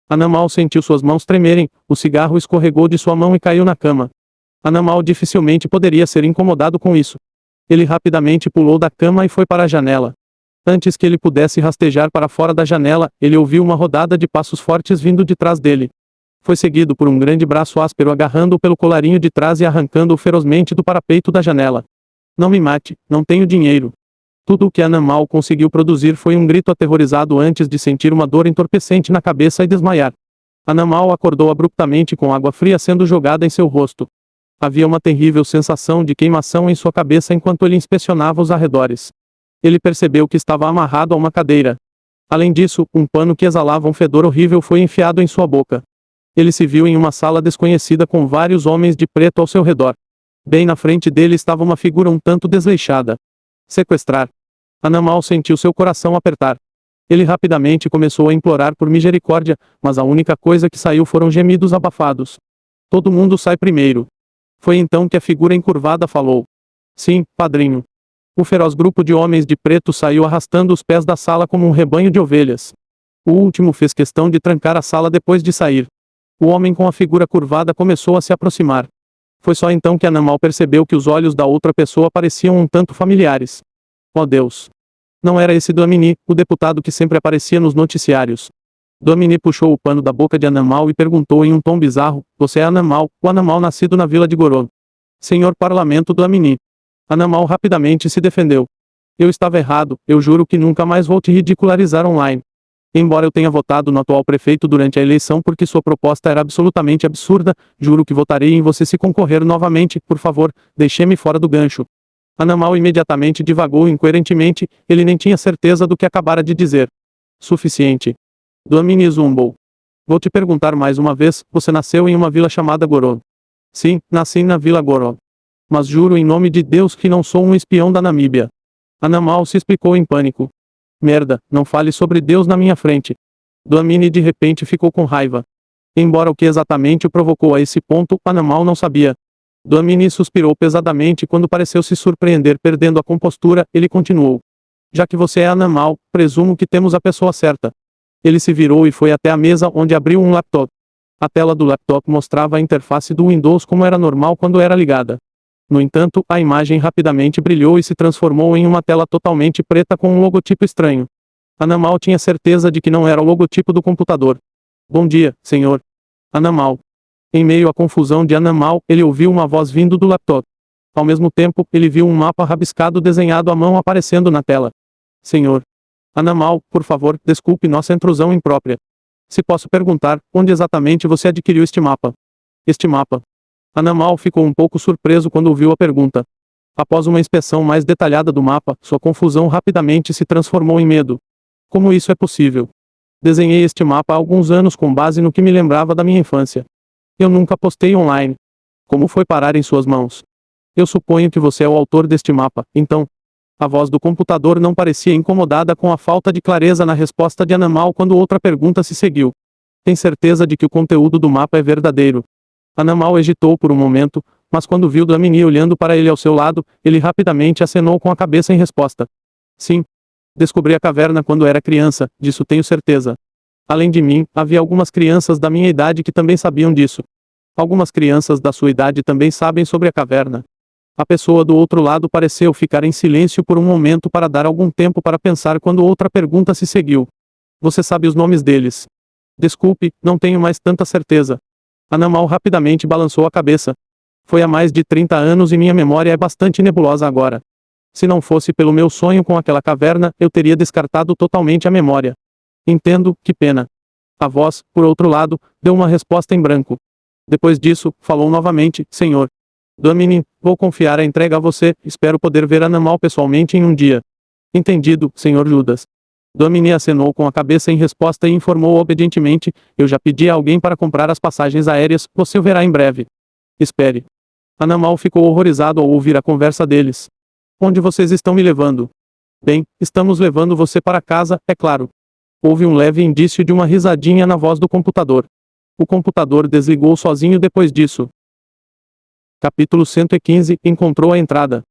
Anamal sentiu suas mãos tremerem, o cigarro escorregou de sua mão e caiu na cama. Anamal dificilmente poderia ser incomodado com isso. Ele rapidamente pulou da cama e foi para a janela. Antes que ele pudesse rastejar para fora da janela, ele ouviu uma rodada de passos fortes vindo de trás dele. Foi seguido por um grande braço áspero agarrando-o pelo colarinho de trás e arrancando-o ferozmente do parapeito da janela. Não me mate, não tenho dinheiro. Tudo o que Anamal conseguiu produzir foi um grito aterrorizado antes de sentir uma dor entorpecente na cabeça e desmaiar. Anamal acordou abruptamente com água fria sendo jogada em seu rosto. Havia uma terrível sensação de queimação em sua cabeça enquanto ele inspecionava os arredores. Ele percebeu que estava amarrado a uma cadeira. Além disso, um pano que exalava um fedor horrível foi enfiado em sua boca. Ele se viu em uma sala desconhecida com vários homens de preto ao seu redor. Bem na frente dele estava uma figura um tanto desleixada. Sequestrar. Anamal sentiu seu coração apertar. Ele rapidamente começou a implorar por misericórdia, mas a única coisa que saiu foram gemidos abafados. Todo mundo sai primeiro. Foi então que a figura encurvada falou. Sim, padrinho. O feroz grupo de homens de preto saiu arrastando os pés da sala como um rebanho de ovelhas. O último fez questão de trancar a sala depois de sair. O homem com a figura curvada começou a se aproximar. Foi só então que Anamal percebeu que os olhos da outra pessoa pareciam um tanto familiares. Oh Deus! Não era esse Domini, o deputado que sempre aparecia nos noticiários. Domini puxou o pano da boca de Anamal e perguntou em um tom bizarro, você é Anamal, o Anamal nascido na vila de Gorod. Senhor Parlamento Domini. Anamal rapidamente se defendeu. Eu estava errado, eu juro que nunca mais vou te ridicularizar online. Embora eu tenha votado no atual prefeito durante a eleição porque sua proposta era absolutamente absurda, juro que votarei em você se concorrer novamente, por favor, deixe-me fora do gancho. Anamal imediatamente divagou incoerentemente, ele nem tinha certeza do que acabara de dizer. Suficiente. Domini zumbou. Vou te perguntar mais uma vez, você nasceu em uma vila chamada Gorod? Sim, nasci na vila Gorod. Mas juro em nome de Deus que não sou um espião da Namíbia. Anamal se explicou em pânico. Merda, não fale sobre Deus na minha frente. Domini de repente ficou com raiva. Embora o que exatamente o provocou a esse ponto, Anamal não sabia. Domini suspirou pesadamente quando pareceu se surpreender perdendo a compostura, ele continuou. Já que você é Anamal, presumo que temos a pessoa certa. Ele se virou e foi até a mesa onde abriu um laptop. A tela do laptop mostrava a interface do Windows como era normal quando era ligada. No entanto, a imagem rapidamente brilhou e se transformou em uma tela totalmente preta com um logotipo estranho. Anamal tinha certeza de que não era o logotipo do computador. Bom dia, senhor. Anamal. Em meio à confusão de Anamal, ele ouviu uma voz vindo do laptop. Ao mesmo tempo, ele viu um mapa rabiscado desenhado à mão aparecendo na tela. Senhor. Anamal, por favor, desculpe nossa intrusão imprópria. Se posso perguntar, onde exatamente você adquiriu este mapa? Este mapa. Anamal ficou um pouco surpreso quando ouviu a pergunta. Após uma inspeção mais detalhada do mapa, sua confusão rapidamente se transformou em medo. Como isso é possível? Desenhei este mapa há alguns anos com base no que me lembrava da minha infância. Eu nunca postei online. Como foi parar em suas mãos? Eu suponho que você é o autor deste mapa, então. A voz do computador não parecia incomodada com a falta de clareza na resposta de Anamal quando outra pergunta se seguiu. Tem certeza de que o conteúdo do mapa é verdadeiro? Anamal hesitou por um momento, mas quando viu Domini olhando para ele ao seu lado, ele rapidamente acenou com a cabeça em resposta. Sim. Descobri a caverna quando era criança, disso tenho certeza. Além de mim, havia algumas crianças da minha idade que também sabiam disso. Algumas crianças da sua idade também sabem sobre a caverna. A pessoa do outro lado pareceu ficar em silêncio por um momento para dar algum tempo para pensar quando outra pergunta se seguiu. Você sabe os nomes deles? Desculpe, não tenho mais tanta certeza. Anamal rapidamente balançou a cabeça. Foi há mais de 30 anos e minha memória é bastante nebulosa agora. Se não fosse pelo meu sonho com aquela caverna, eu teria descartado totalmente a memória. Entendo, que pena. A voz, por outro lado, deu uma resposta em branco. Depois disso, falou novamente, senhor. Domini, vou confiar a entrega a você, espero poder ver Anamal pessoalmente em um dia. Entendido, senhor Judas. Domini acenou com a cabeça em resposta e informou obedientemente, eu já pedi a alguém para comprar as passagens aéreas, você o verá em breve. Espere. Anamal ficou horrorizado ao ouvir a conversa deles. Onde vocês estão me levando? Bem, estamos levando você para casa, é claro. Houve um leve indício de uma risadinha na voz do computador. O computador desligou sozinho depois disso. Capítulo 115, encontrou a entrada.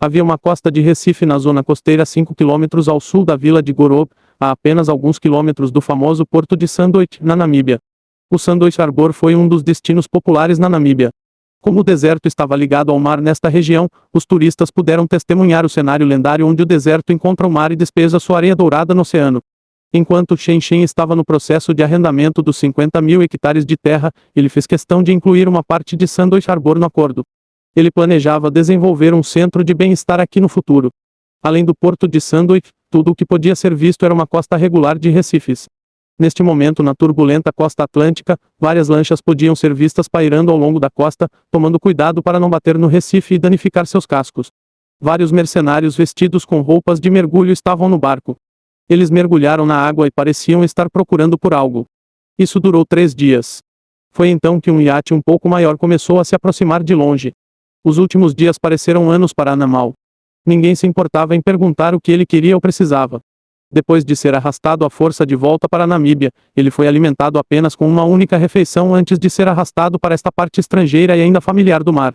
Havia uma costa de Recife na zona costeira 5 km ao sul da vila de Gorod, a apenas alguns quilômetros do famoso porto de Sandwich, na Namíbia. O Sandwich Harbor foi um dos destinos populares na Namíbia. Como o deserto estava ligado ao mar nesta região, os turistas puderam testemunhar o cenário lendário onde o deserto encontra o mar e despeja sua areia dourada no oceano. Enquanto Shen Shen estava no processo de arrendamento dos 50.000 hectares de terra, ele fez questão de incluir uma parte de Sandwich Harbor no acordo. Ele planejava desenvolver um centro de bem-estar aqui no futuro. Além do porto de Sandwich, tudo o que podia ser visto era uma costa regular de recifes. Neste momento, na turbulenta costa atlântica, várias lanchas podiam ser vistas pairando ao longo da costa, tomando cuidado para não bater no recife e danificar seus cascos. Vários mercenários vestidos com roupas de mergulho estavam no barco. Eles mergulharam na água e pareciam estar procurando por algo. Isso durou 3 dias. Foi então que um iate um pouco maior começou a se aproximar de longe. Os últimos dias pareceram anos para Anamal. Ninguém se importava em perguntar o que ele queria ou precisava. Depois de ser arrastado à força de volta para a Namíbia, ele foi alimentado apenas com uma única refeição antes de ser arrastado para esta parte estrangeira e ainda familiar do mar.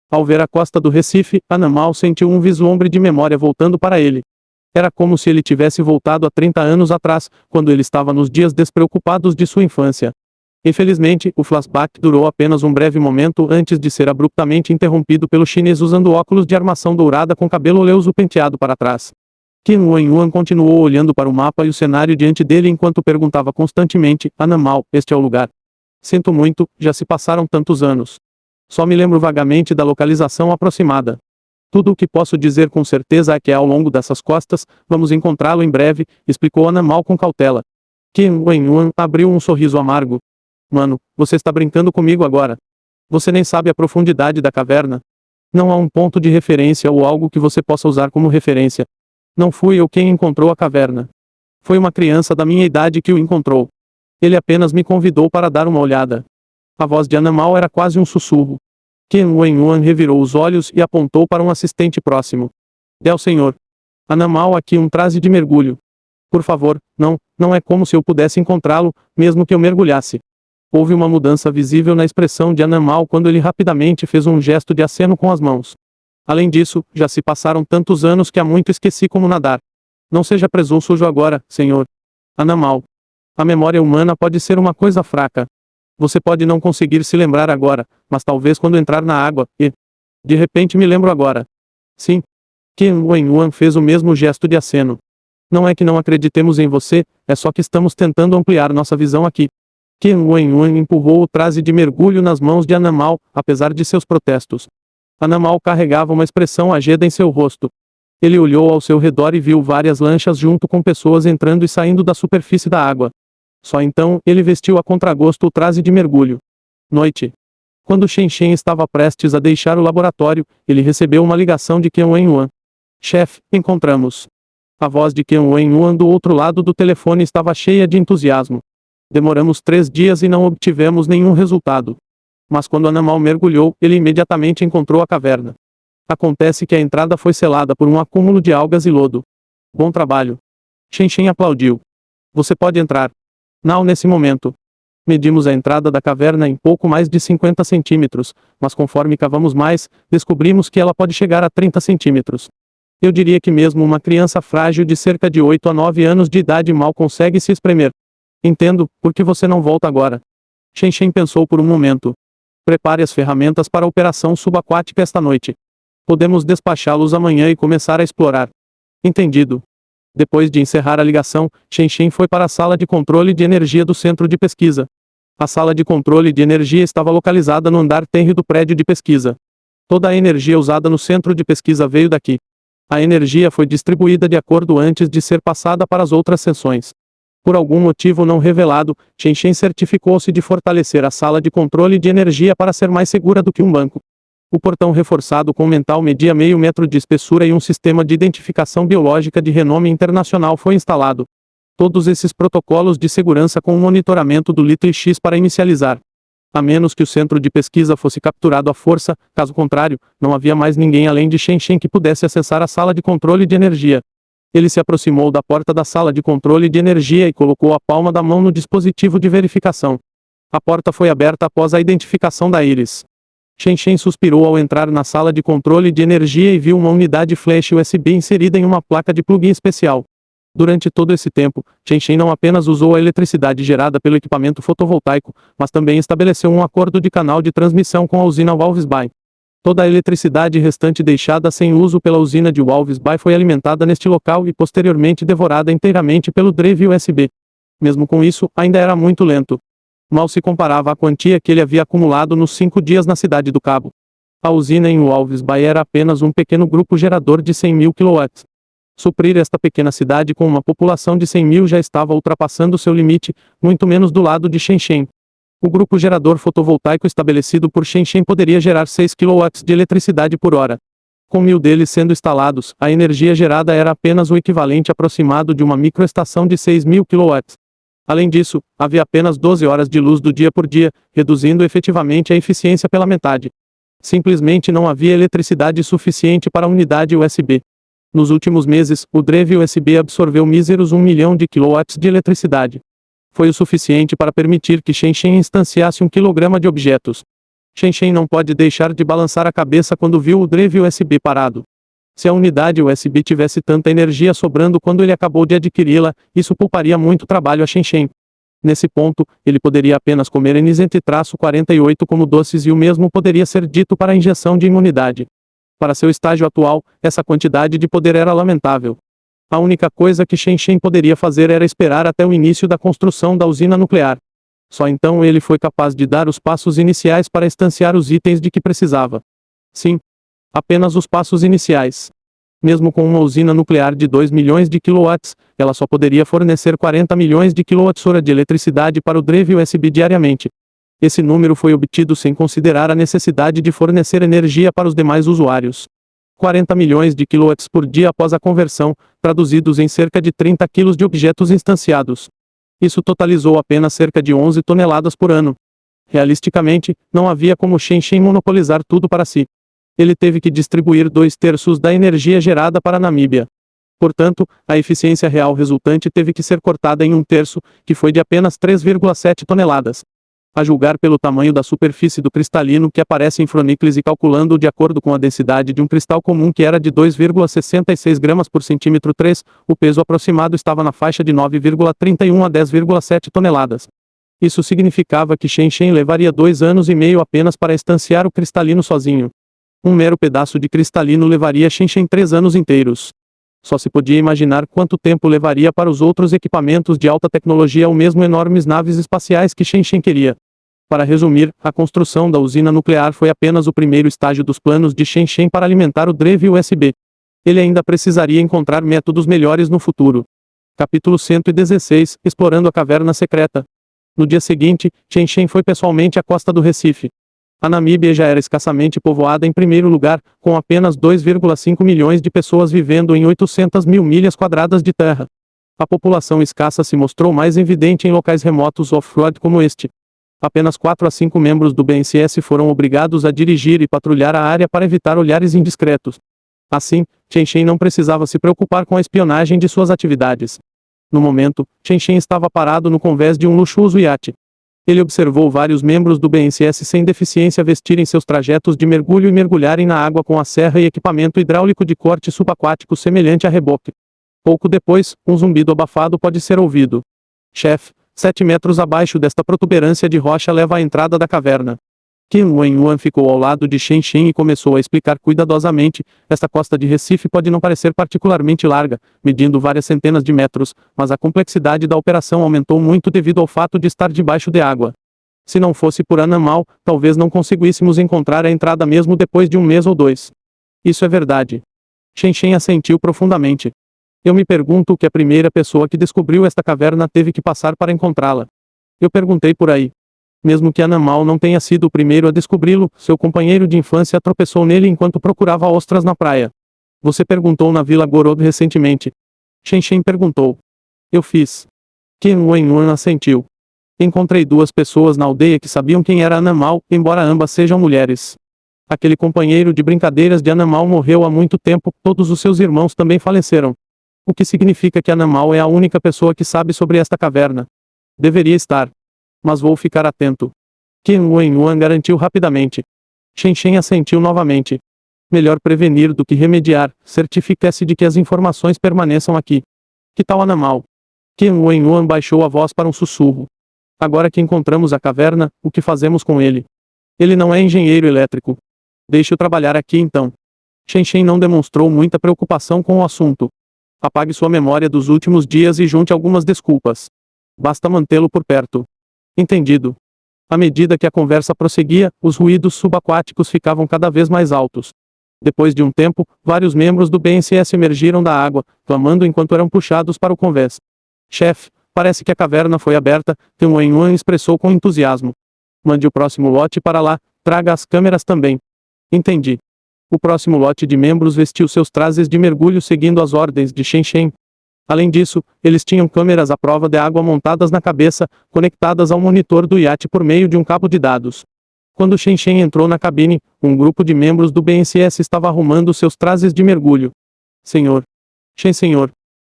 Ao ver a costa do Recife, Anamal sentiu um vislumbre de memória voltando para ele. Era como se ele tivesse voltado a 30 anos atrás, quando ele estava nos dias despreocupados de sua infância. Infelizmente, o flashback durou apenas um breve momento antes de ser abruptamente interrompido pelo chinês usando óculos de armação dourada com cabelo oleoso penteado para trás. Qin Wen continuou olhando para o mapa e o cenário diante dele enquanto perguntava constantemente: Anamal, este é o lugar? Sinto muito, já se passaram tantos anos. Só me lembro vagamente da localização aproximada. Tudo o que posso dizer com certeza é que ao longo dessas costas, vamos encontrá-lo em breve, explicou Anamal com cautela. Qin Wen abriu um sorriso amargo. Mano, você está brincando comigo agora. Você nem sabe a profundidade da caverna. Não há um ponto de referência ou algo que você possa usar como referência. Não fui eu quem encontrou a caverna. Foi uma criança da minha idade que o encontrou. Ele apenas me convidou para dar uma olhada. A voz de Anamal era quase um sussurro. Qin Wen revirou os olhos e apontou para um assistente próximo. É o senhor. Anamal, aqui um traje de mergulho. Por favor, não é como se eu pudesse encontrá-lo, mesmo que eu mergulhasse. Houve uma mudança visível na expressão de Anamal quando ele rapidamente fez um gesto de aceno com as mãos. Além disso, já se passaram tantos anos que há muito esqueci como nadar. Não seja presunçoso agora, senhor. Anamal. A memória humana pode ser uma coisa fraca. Você pode não conseguir se lembrar agora, mas talvez quando entrar na água, e... De repente me lembro agora. Sim. Qin Wen fez o mesmo gesto de aceno. Não é que não acreditemos em você, é só que estamos tentando ampliar nossa visão aqui. Qin Wen empurrou o traje de mergulho nas mãos de Anamal, apesar de seus protestos. Anamal carregava uma expressão azeda em seu rosto. Ele olhou ao seu redor e viu várias lanchas junto com pessoas entrando e saindo da superfície da água. Só então, ele vestiu a contragosto o traje de mergulho. Noite. Quando Shen estava prestes a deixar o laboratório, ele recebeu uma ligação de Qin Wen. Chefe, encontramos. A voz de Qin Wen do outro lado do telefone estava cheia de entusiasmo. Demoramos 3 dias e não obtivemos nenhum resultado. Mas quando Anamal mergulhou, ele imediatamente encontrou a caverna. Acontece que a entrada foi selada por um acúmulo de algas e lodo. Bom trabalho. Shen aplaudiu. Você pode entrar. Não nesse momento. Medimos a entrada da caverna em pouco mais de 50 centímetros, mas conforme cavamos mais, descobrimos que ela pode chegar a 30 centímetros. Eu diria que mesmo uma criança frágil de cerca de 8 a 9 anos de idade mal consegue se espremer. Entendo, por que você não volta agora? Shen pensou por um momento. Prepare as ferramentas para a operação subaquática esta noite. Podemos despachá-los amanhã e começar a explorar. Entendido. Depois de encerrar a ligação, Shen foi para a sala de controle de energia do centro de pesquisa. A sala de controle de energia estava localizada no andar térreo do prédio de pesquisa. Toda a energia usada no centro de pesquisa veio daqui. A energia foi distribuída de acordo antes de ser passada para as outras seções. Por algum motivo não revelado, Shen certificou-se de fortalecer a sala de controle de energia para ser mais segura do que um banco. O portão reforçado com mental media meio metro de espessura e um sistema de identificação biológica de renome internacional foi instalado. Todos esses protocolos de segurança com o monitoramento do litro X para inicializar. A menos que o centro de pesquisa fosse capturado à força, caso contrário, não havia mais ninguém além de Shen que pudesse acessar a sala de controle de energia. Ele se aproximou da porta da sala de controle de energia e colocou a palma da mão no dispositivo de verificação. A porta foi aberta após a identificação da íris. Shen suspirou ao entrar na sala de controle de energia e viu uma unidade flash USB inserida em uma placa de plug-in especial. Durante todo esse tempo, Shen não apenas usou a eletricidade gerada pelo equipamento fotovoltaico, mas também estabeleceu um acordo de canal de transmissão com a usina Walvis Bay. Toda a eletricidade restante deixada sem uso pela usina de Walvis Bay foi alimentada neste local e posteriormente devorada inteiramente pelo drive USB. Mesmo com isso, ainda era muito lento. Mal se comparava à quantia que ele havia acumulado nos 5 dias na cidade do Cabo. A usina em Walvis Bay era apenas um pequeno grupo gerador de 100.000 kW. Suprir esta pequena cidade com uma população de 100.000 já estava ultrapassando seu limite, muito menos do lado de Shen. O grupo gerador fotovoltaico estabelecido por Shen poderia gerar 6 kW de eletricidade por hora. Com 1.000 deles sendo instalados, a energia gerada era apenas o equivalente aproximado de uma microestação de 6.000 kW. Além disso, havia apenas 12 horas de luz do dia por dia, reduzindo efetivamente a eficiência pela metade. Simplesmente não havia eletricidade suficiente para a unidade USB. Nos últimos meses, o drive USB absorveu míseros 1 milhão de kW de eletricidade. Foi o suficiente para permitir que Shen instanciasse 1 kg de objetos. Shen não pode deixar de balançar a cabeça quando viu o drive USB parado. Se a unidade USB tivesse tanta energia sobrando quando ele acabou de adquiri-la, isso pouparia muito trabalho a Shen. Nesse ponto, ele poderia apenas comer NZ-48 como doces e o mesmo poderia ser dito para a injeção de imunidade. Para seu estágio atual, essa quantidade de poder era lamentável. A única coisa que Shen poderia fazer era esperar até o início da construção da usina nuclear. Só então ele foi capaz de dar os passos iniciais para instanciar os itens de que precisava. Sim, apenas os passos iniciais. Mesmo com uma usina nuclear de 2 milhões de kW, ela só poderia fornecer 40 milhões de kWh de eletricidade para o drive USB diariamente. Esse número foi obtido sem considerar a necessidade de fornecer energia para os demais usuários. 40 milhões de kW por dia após a conversão, traduzidos em cerca de 30 kg de objetos instanciados. Isso totalizou apenas cerca de 11 toneladas por ano. Realisticamente, não havia como Shen monopolizar tudo para si. Ele teve que distribuir 2/3 da energia gerada para a Namíbia. Portanto, a eficiência real resultante teve que ser cortada em 1/3, que foi de apenas 3,7 toneladas. A julgar pelo tamanho da superfície do cristalino que aparece em Phronicles e calculando de acordo com a densidade de um cristal comum que era de 2,66 gramas por centímetro 3, o peso aproximado estava na faixa de 9,31 a 10,7 toneladas. Isso significava que Shen levaria 2 anos e meio apenas para estanciar o cristalino sozinho. Um mero pedaço de cristalino levaria Shen 3 anos inteiros. Só se podia imaginar quanto tempo levaria para os outros equipamentos de alta tecnologia ou mesmo enormes naves espaciais que Shen queria. Para resumir, a construção da usina nuclear foi apenas o primeiro estágio dos planos de Shen para alimentar o drive USB. Ele ainda precisaria encontrar métodos melhores no futuro. Capítulo 116, Explorando a Caverna Secreta. No dia seguinte, Shen foi pessoalmente à costa do Recife. A Namíbia já era escassamente povoada em primeiro lugar, com apenas 2,5 milhões de pessoas vivendo em 800 mil milhas quadradas de terra. A população escassa se mostrou mais evidente em locais remotos off-road como este. Apenas 4 a 5 membros do BNCS foram obrigados a dirigir e patrulhar a área para evitar olhares indiscretos. Assim, Shen não precisava se preocupar com a espionagem de suas atividades. No momento, Shen estava parado no convés de um luxuoso iate. Ele observou vários membros do BNCS sem deficiência vestirem seus trajetos de mergulho e mergulharem na água com a serra e equipamento hidráulico de corte subaquático semelhante a reboque. Pouco depois, um zumbido abafado pode ser ouvido. Chefe, 7 metros abaixo desta protuberância de rocha leva à entrada da caverna. Qin Wenyuan ficou ao lado de Shen e começou a explicar cuidadosamente: esta costa de Recife pode não parecer particularmente larga, medindo várias centenas de metros, mas a complexidade da operação aumentou muito devido ao fato de estar debaixo de água. Se não fosse por Anamal, talvez não conseguíssemos encontrar a entrada mesmo depois de 1 mês ou 2. Isso é verdade. Shen assentiu profundamente. Eu me pergunto o que a primeira pessoa que descobriu esta caverna teve que passar para encontrá-la. Eu perguntei por aí. Mesmo que Anamal não tenha sido o primeiro a descobri-lo, seu companheiro de infância tropeçou nele enquanto procurava ostras na praia. Você perguntou na Vila Gorod recentemente. Shen perguntou. Eu fiz. Qin Wenyuan assentiu. Encontrei 2 pessoas na aldeia que sabiam quem era Anamal, embora ambas sejam mulheres. Aquele companheiro de brincadeiras de Anamal morreu há muito tempo, todos os seus irmãos também faleceram. O que significa que Anamal é a única pessoa que sabe sobre esta caverna. Deveria estar. Mas vou ficar atento. Qin Wenyuan garantiu rapidamente. Shen assentiu novamente. Melhor prevenir do que remediar, certifique-se de que as informações permaneçam aqui. Que tal Anamal? Qin Wenyuan baixou a voz para um sussurro. Agora que encontramos a caverna, o que fazemos com ele? Ele não é engenheiro elétrico. Deixe-o trabalhar aqui então. Shen não demonstrou muita preocupação com o assunto. Apague sua memória dos últimos dias e junte algumas desculpas. Basta mantê-lo por perto. Entendido. À medida que a conversa prosseguia, os ruídos subaquáticos ficavam cada vez mais altos. Depois de um tempo, vários membros do BNCS emergiram da água, clamando enquanto eram puxados para o convés. Chefe, parece que a caverna foi aberta, Qin Wenyuan expressou com entusiasmo. Mande o próximo lote para lá, traga as câmeras também. Entendi. O próximo lote de membros vestiu seus trajes de mergulho seguindo as ordens de Shen Shen. Além disso, eles tinham câmeras à prova de água montadas na cabeça, conectadas ao monitor do iate por meio de um cabo de dados. Quando Shen Shen entrou na cabine, um grupo de membros do BNCS estava arrumando seus trajes de mergulho. Senhor. Senhor.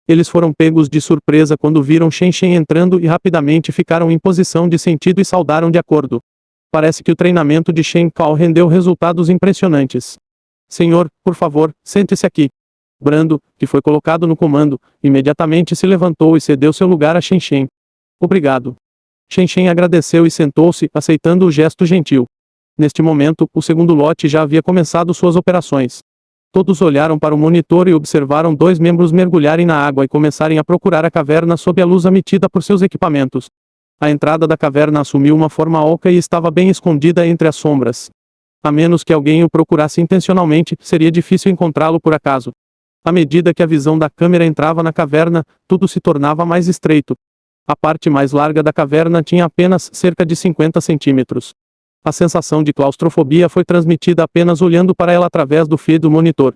Eles foram pegos de surpresa quando viram Shen Shen entrando e rapidamente ficaram em posição de sentido e saudaram de acordo. Parece que o treinamento de Shen Kao rendeu resultados impressionantes. Senhor, por favor, sente-se aqui. Brando, que foi colocado no comando, imediatamente se levantou e cedeu seu lugar a Shen Shen. Obrigado. Shen Shen agradeceu e sentou-se, aceitando o gesto gentil. Neste momento, o segundo lote já havia começado suas operações. Todos olharam para o monitor e observaram dois membros mergulharem na água e começarem a procurar a caverna sob a luz emitida por seus equipamentos. A entrada da caverna assumiu uma forma oca e estava bem escondida entre as sombras. A menos que alguém o procurasse intencionalmente, seria difícil encontrá-lo por acaso. À medida que a visão da câmera entrava na caverna, tudo se tornava mais estreito. A parte mais larga da caverna tinha apenas cerca de 50 centímetros. A sensação de claustrofobia foi transmitida apenas olhando para ela através do fio do monitor.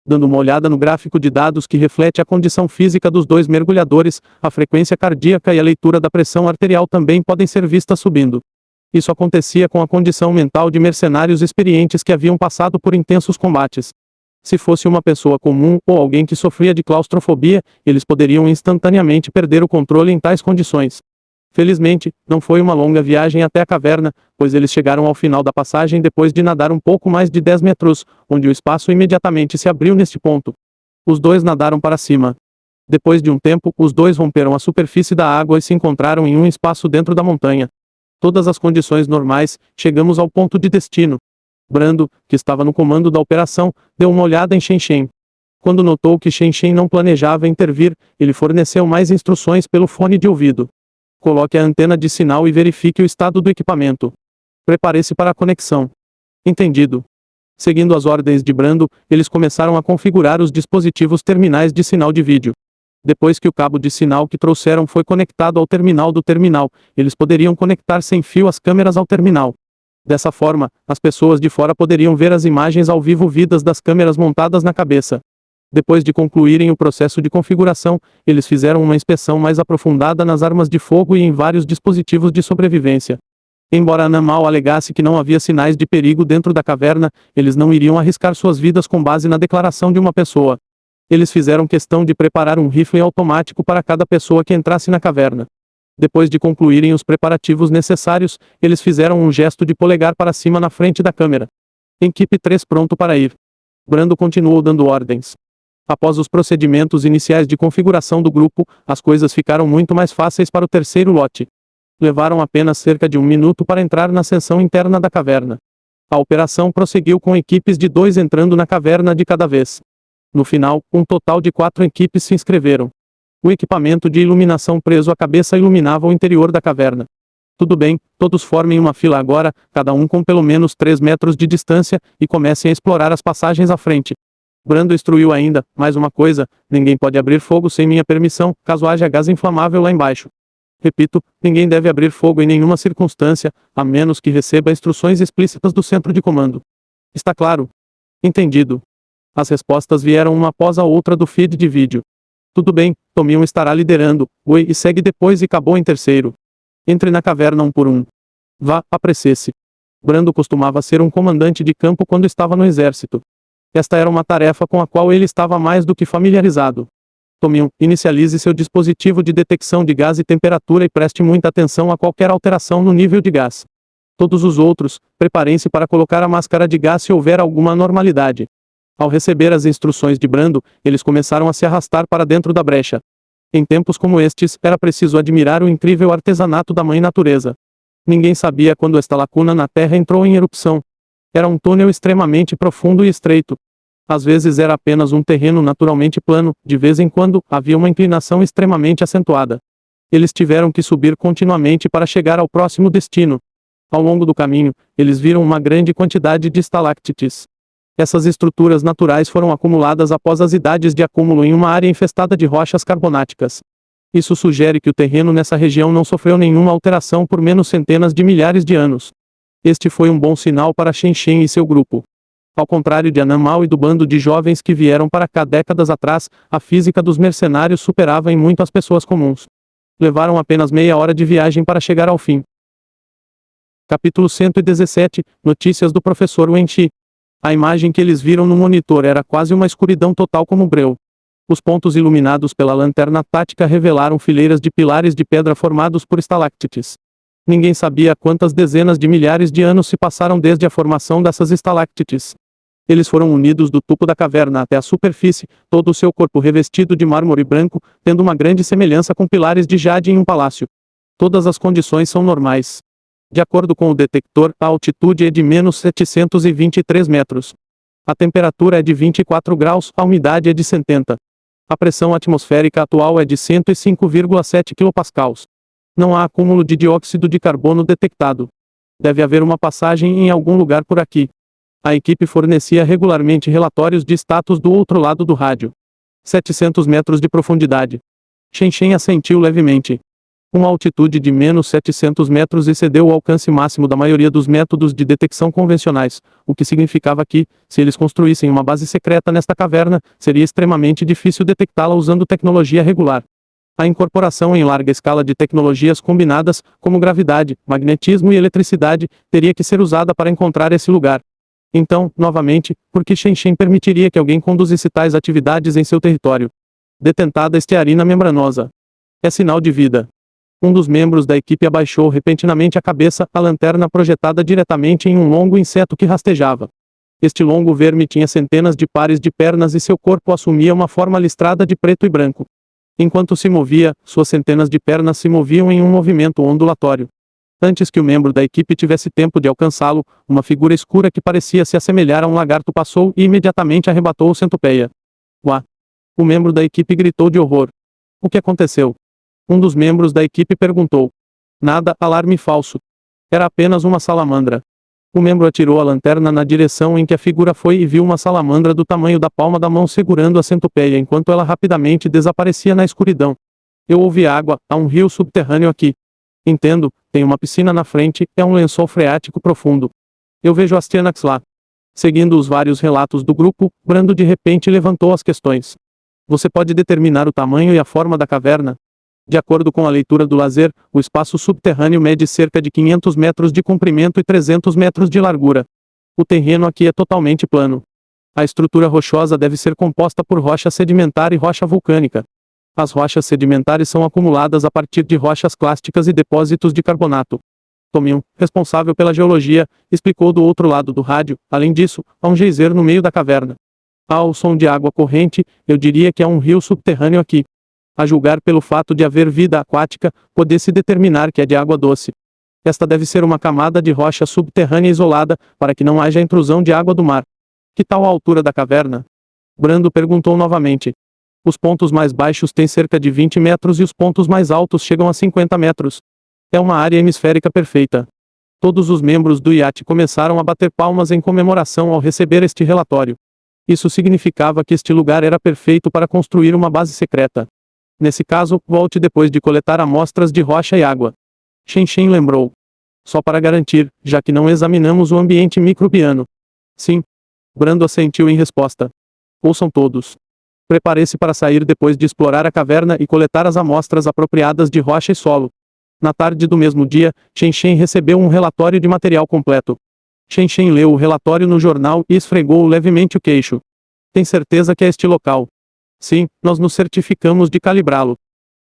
Dando uma olhada no gráfico de dados que reflete a condição física dos dois mergulhadores, a frequência cardíaca e a leitura da pressão arterial também podem ser vistas subindo. Isso acontecia com a condição mental de mercenários experientes que haviam passado por intensos combates. Se fosse uma pessoa comum ou alguém que sofria de claustrofobia, eles poderiam instantaneamente perder o controle em tais condições. Felizmente, não foi uma longa viagem até a caverna, pois eles chegaram ao final da passagem depois de nadar um pouco mais de 10 metros, onde o espaço imediatamente se abriu neste ponto. Os dois nadaram para cima. Depois de um tempo, os dois romperam a superfície da água e se encontraram em um espaço dentro da montanha. Todas as condições normais, chegamos ao ponto de destino. Brando, que estava no comando da operação, deu uma olhada em Shen Shen. Quando notou que Shen Shen não planejava intervir, ele forneceu mais instruções pelo fone de ouvido. Coloque a antena de sinal e verifique o estado do equipamento. Prepare-se para a conexão. Entendido. Seguindo as ordens de Brando, eles começaram a configurar os dispositivos terminais de sinal de vídeo. Depois que o cabo de sinal que trouxeram foi conectado ao terminal do terminal, eles poderiam conectar sem fio as câmeras ao terminal. Dessa forma, as pessoas de fora poderiam ver as imagens ao vivo vidas das câmeras montadas na cabeça. Depois de concluírem o processo de configuração, eles fizeram uma inspeção mais aprofundada nas armas de fogo e em vários dispositivos de sobrevivência. Embora Anamal alegasse que não havia sinais de perigo dentro da caverna, eles não iriam arriscar suas vidas com base na declaração de uma pessoa. Eles fizeram questão de preparar um rifle automático para cada pessoa que entrasse na caverna. Depois de concluírem os preparativos necessários, eles fizeram um gesto de polegar para cima na frente da câmera. Equipe 3 pronto para ir. Brando continuou dando ordens. Após os procedimentos iniciais de configuração do grupo, as coisas ficaram muito mais fáceis para o terceiro lote. Levaram apenas cerca de 1 minuto para entrar na seção interna da caverna. A operação prosseguiu com equipes de 2 entrando na caverna de cada vez. No final, um total de 4 equipes se inscreveram. O equipamento de iluminação preso à cabeça iluminava o interior da caverna. Tudo bem, todos formem uma fila agora, cada um com pelo menos 3 metros de distância, e comecem a explorar as passagens à frente. Brando instruiu ainda, mais uma coisa, ninguém pode abrir fogo sem minha permissão, caso haja gás inflamável lá embaixo. Repito, ninguém deve abrir fogo em nenhuma circunstância, a menos que receba instruções explícitas do centro de comando. Está claro? Entendido. As respostas vieram uma após a outra do feed de vídeo. Tudo bem, Tomion estará liderando, Wei e segue depois e acabou em terceiro. Entre na caverna um por um. Vá, apresse-se. Brando costumava ser um comandante de campo quando estava no exército. Esta era uma tarefa com a qual ele estava mais do que familiarizado. Tomion, inicialize seu dispositivo de detecção de gás e temperatura e preste muita atenção a qualquer alteração no nível de gás. Todos os outros, preparem-se para colocar a máscara de gás se houver alguma anormalidade. Ao receber as instruções de Brando, eles começaram a se arrastar para dentro da brecha. Em tempos como estes, era preciso admirar o incrível artesanato da Mãe Natureza. Ninguém sabia quando esta lacuna na Terra entrou em erupção. Era um túnel extremamente profundo e estreito. Às vezes era apenas um terreno naturalmente plano, de vez em quando, havia uma inclinação extremamente acentuada. Eles tiveram que subir continuamente para chegar ao próximo destino. Ao longo do caminho, eles viram uma grande quantidade de estalactites. Essas estruturas naturais foram acumuladas após as idades de acúmulo em uma área infestada de rochas carbonáticas. Isso sugere que o terreno nessa região não sofreu nenhuma alteração por menos centenas de milhares de anos. Este foi um bom sinal para Shen Shen e seu grupo. Ao contrário de Anamal e do bando de jovens que vieram para cá décadas atrás, a física dos mercenários superava em muito as pessoas comuns. Levaram apenas meia hora de viagem para chegar ao fim. Capítulo 117 – Notícias do professor Wenchi. A imagem que eles viram no monitor era quase uma escuridão total como breu. Os pontos iluminados pela lanterna tática revelaram fileiras de pilares de pedra formados por estalactites. Ninguém sabia quantas dezenas de milhares de anos se passaram desde a formação dessas estalactites. Eles foram unidos do topo da caverna até a superfície, todo o seu corpo revestido de mármore branco, tendo uma grande semelhança com pilares de jade em um palácio. Todas as condições são normais. De acordo com o detector, a altitude é de menos 723 metros. A temperatura é de 24 graus, a umidade é de 70. A pressão atmosférica atual é de 105,7 kPa. Não há acúmulo de dióxido de carbono detectado. Deve haver uma passagem em algum lugar por aqui. A equipe fornecia regularmente relatórios de status do outro lado do rádio. 700 metros de profundidade. Shen assentiu levemente. Uma altitude de menos 700 metros excedeu o alcance máximo da maioria dos métodos de detecção convencionais, o que significava que, se eles construíssem uma base secreta nesta caverna, seria extremamente difícil detectá-la usando tecnologia regular. A incorporação em larga escala de tecnologias combinadas, como gravidade, magnetismo e eletricidade, teria que ser usada para encontrar esse lugar. Então, novamente, por que Shen permitiria que alguém conduzisse tais atividades em seu território? Detentada estearina membranosa. É sinal de vida. Um dos membros da equipe abaixou repentinamente a cabeça, a lanterna projetada diretamente em um longo inseto que rastejava. Este longo verme tinha centenas de pares de pernas e seu corpo assumia uma forma listrada de preto e branco. Enquanto se movia, suas centenas de pernas se moviam em um movimento ondulatório. Antes que o membro da equipe tivesse tempo de alcançá-lo, uma figura escura que parecia se assemelhar a um lagarto passou e imediatamente arrebatou o centopeia. Uá! O membro da equipe gritou de horror. O que aconteceu? Um dos membros da equipe perguntou. Nada, alarme falso. Era apenas uma salamandra. O membro atirou a lanterna na direção em que a figura foi e viu uma salamandra do tamanho da palma da mão segurando a centopeia enquanto ela rapidamente desaparecia na escuridão. Eu ouvi água, há um rio subterrâneo aqui. Entendo, tem uma piscina na frente, é um lençol freático profundo. Eu vejo as Tianax lá. Seguindo os vários relatos do grupo, Brando de repente levantou as questões. Você pode determinar o tamanho e a forma da caverna? De acordo com a leitura do laser, o espaço subterrâneo mede cerca de 500 metros de comprimento e 300 metros de largura. O terreno aqui é totalmente plano. A estrutura rochosa deve ser composta por rocha sedimentar e rocha vulcânica. As rochas sedimentares são acumuladas a partir de rochas clásticas e depósitos de carbonato. Tomion, responsável pela geologia, explicou do outro lado do rádio. Além disso, há um geyser no meio da caverna. Ao som de água corrente, eu diria que há um rio subterrâneo aqui. A julgar pelo fato de haver vida aquática, pode-se determinar que é de água doce. Esta deve ser uma camada de rocha subterrânea isolada, para que não haja intrusão de água do mar. Que tal a altura da caverna? Brando perguntou novamente. Os pontos mais baixos têm cerca de 20 metros e os pontos mais altos chegam a 50 metros. É uma área hemisférica perfeita. Todos os membros do iate começaram a bater palmas em comemoração ao receber este relatório. Isso significava que este lugar era perfeito para construir uma base secreta. Nesse caso, volte depois de coletar amostras de rocha e água. Shen lembrou. Só para garantir, já que não examinamos o ambiente microbiano. Sim. Brando assentiu em resposta. Ouçam todos. Prepare-se para sair depois de explorar a caverna e coletar as amostras apropriadas de rocha e solo. Na tarde do mesmo dia, Shen recebeu um relatório de material completo. Shen leu o relatório no jornal e esfregou levemente o queixo. Tem certeza que é este local? Sim, nós nos certificamos de calibrá-lo.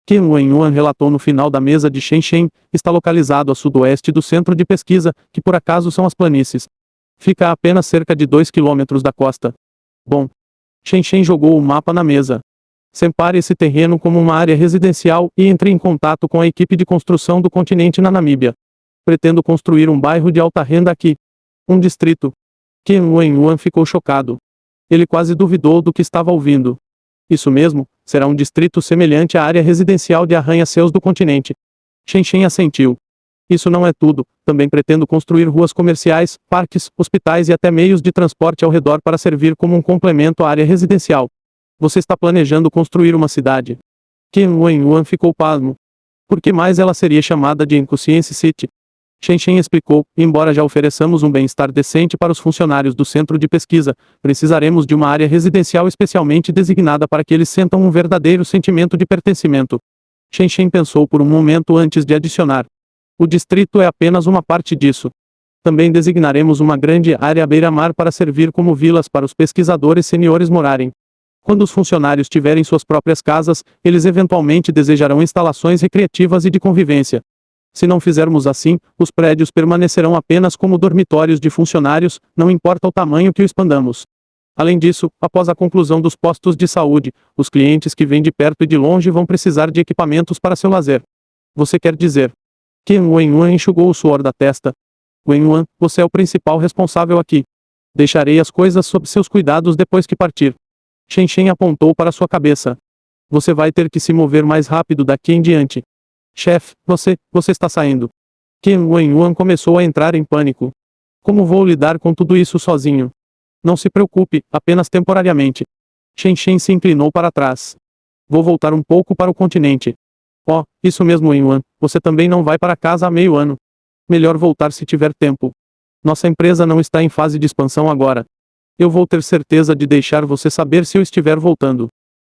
Qin Wenyuan relatou no final da mesa de Shen, está localizado a sudoeste do centro de pesquisa, que por acaso são as planícies. Fica a apenas cerca de 2 quilômetros da costa. Bom. Shen jogou o mapa na mesa. Separe esse terreno como uma área residencial e entre em contato com a equipe de construção do continente na Namíbia. Pretendo construir um bairro de alta renda aqui. Um distrito. Qin Wenyuan ficou chocado. Ele quase duvidou do que estava ouvindo. Isso mesmo, será um distrito semelhante à área residencial de arranha-céus do continente. Shen assentiu. Isso não é tudo, também pretendo construir ruas comerciais, parques, hospitais e até meios de transporte ao redor para servir como um complemento à área residencial. Você está planejando construir uma cidade? Qin Wenyuan ficou pasmo. Por que mais ela seria chamada de Inconscience City? Shen Shen explicou, embora já ofereçamos um bem-estar decente para os funcionários do centro de pesquisa, precisaremos de uma área residencial especialmente designada para que eles sentam um verdadeiro sentimento de pertencimento. Shen Shen pensou por um momento antes de adicionar. O distrito é apenas uma parte disso. Também designaremos uma grande área à beira-mar para servir como vilas para os pesquisadores seniores morarem. Quando os funcionários tiverem suas próprias casas, eles eventualmente desejarão instalações recreativas e de convivência. Se não fizermos assim, os prédios permanecerão apenas como dormitórios de funcionários, não importa o tamanho que o expandamos. Além disso, após a conclusão dos postos de saúde, os clientes que vêm de perto e de longe vão precisar de equipamentos para seu lazer. Você quer dizer? Qian Wenyuan enxugou o suor da testa. Wenyuan, você é o principal responsável aqui. Deixarei as coisas sob seus cuidados depois que partir. Shen Shen apontou para sua cabeça. Você vai ter que se mover mais rápido daqui em diante. Chefe, você está saindo. Qian Wenyuan começou a entrar em pânico. Como vou lidar com tudo isso sozinho? Não se preocupe, apenas temporariamente. Shen Shen se inclinou para trás. Vou voltar um pouco para o continente. Oh, isso mesmo, Wenyuan, você também não vai para casa há meio ano. Melhor voltar se tiver tempo. Nossa empresa não está em fase de expansão agora. Eu vou ter certeza de deixar você saber se eu estiver voltando.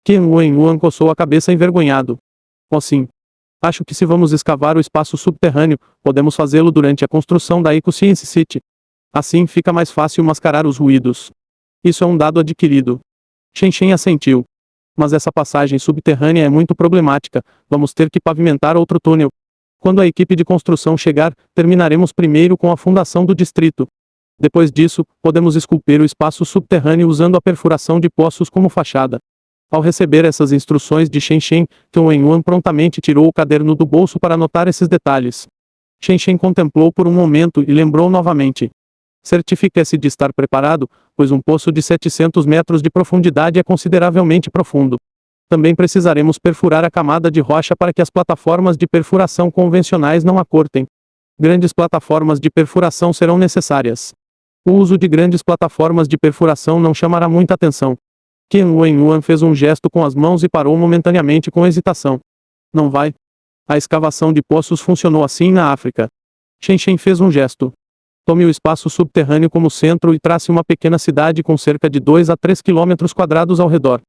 Qian Wenyuan coçou a cabeça envergonhado. Oh sim. Acho que se vamos escavar o espaço subterrâneo, podemos fazê-lo durante a construção da EcoScience City. Assim fica mais fácil mascarar os ruídos. Isso é um dado adquirido. Shen Shen assentiu. Mas essa passagem subterrânea é muito problemática, vamos ter que pavimentar outro túnel. Quando a equipe de construção chegar, terminaremos primeiro com a fundação do distrito. Depois disso, podemos esculpir o espaço subterrâneo usando a perfuração de poços como fachada. Ao receber essas instruções de Shen Shen, Qian Wenyuan prontamente tirou o caderno do bolso para anotar esses detalhes. Shen Shen contemplou por um momento e lembrou novamente. Certifique-se de estar preparado, pois um poço de 700 metros de profundidade é consideravelmente profundo. Também precisaremos perfurar a camada de rocha para que as plataformas de perfuração convencionais não a cortem. Grandes plataformas de perfuração serão necessárias. O uso de grandes plataformas de perfuração não chamará muita atenção. Qian Wenyuan fez um gesto com as mãos e parou momentaneamente com hesitação. Não vai? A escavação de poços funcionou assim na África. Shen Shen fez um gesto. Tome o espaço subterrâneo como centro e trace uma pequena cidade com cerca de 2 a 3 quilômetros quadrados ao redor.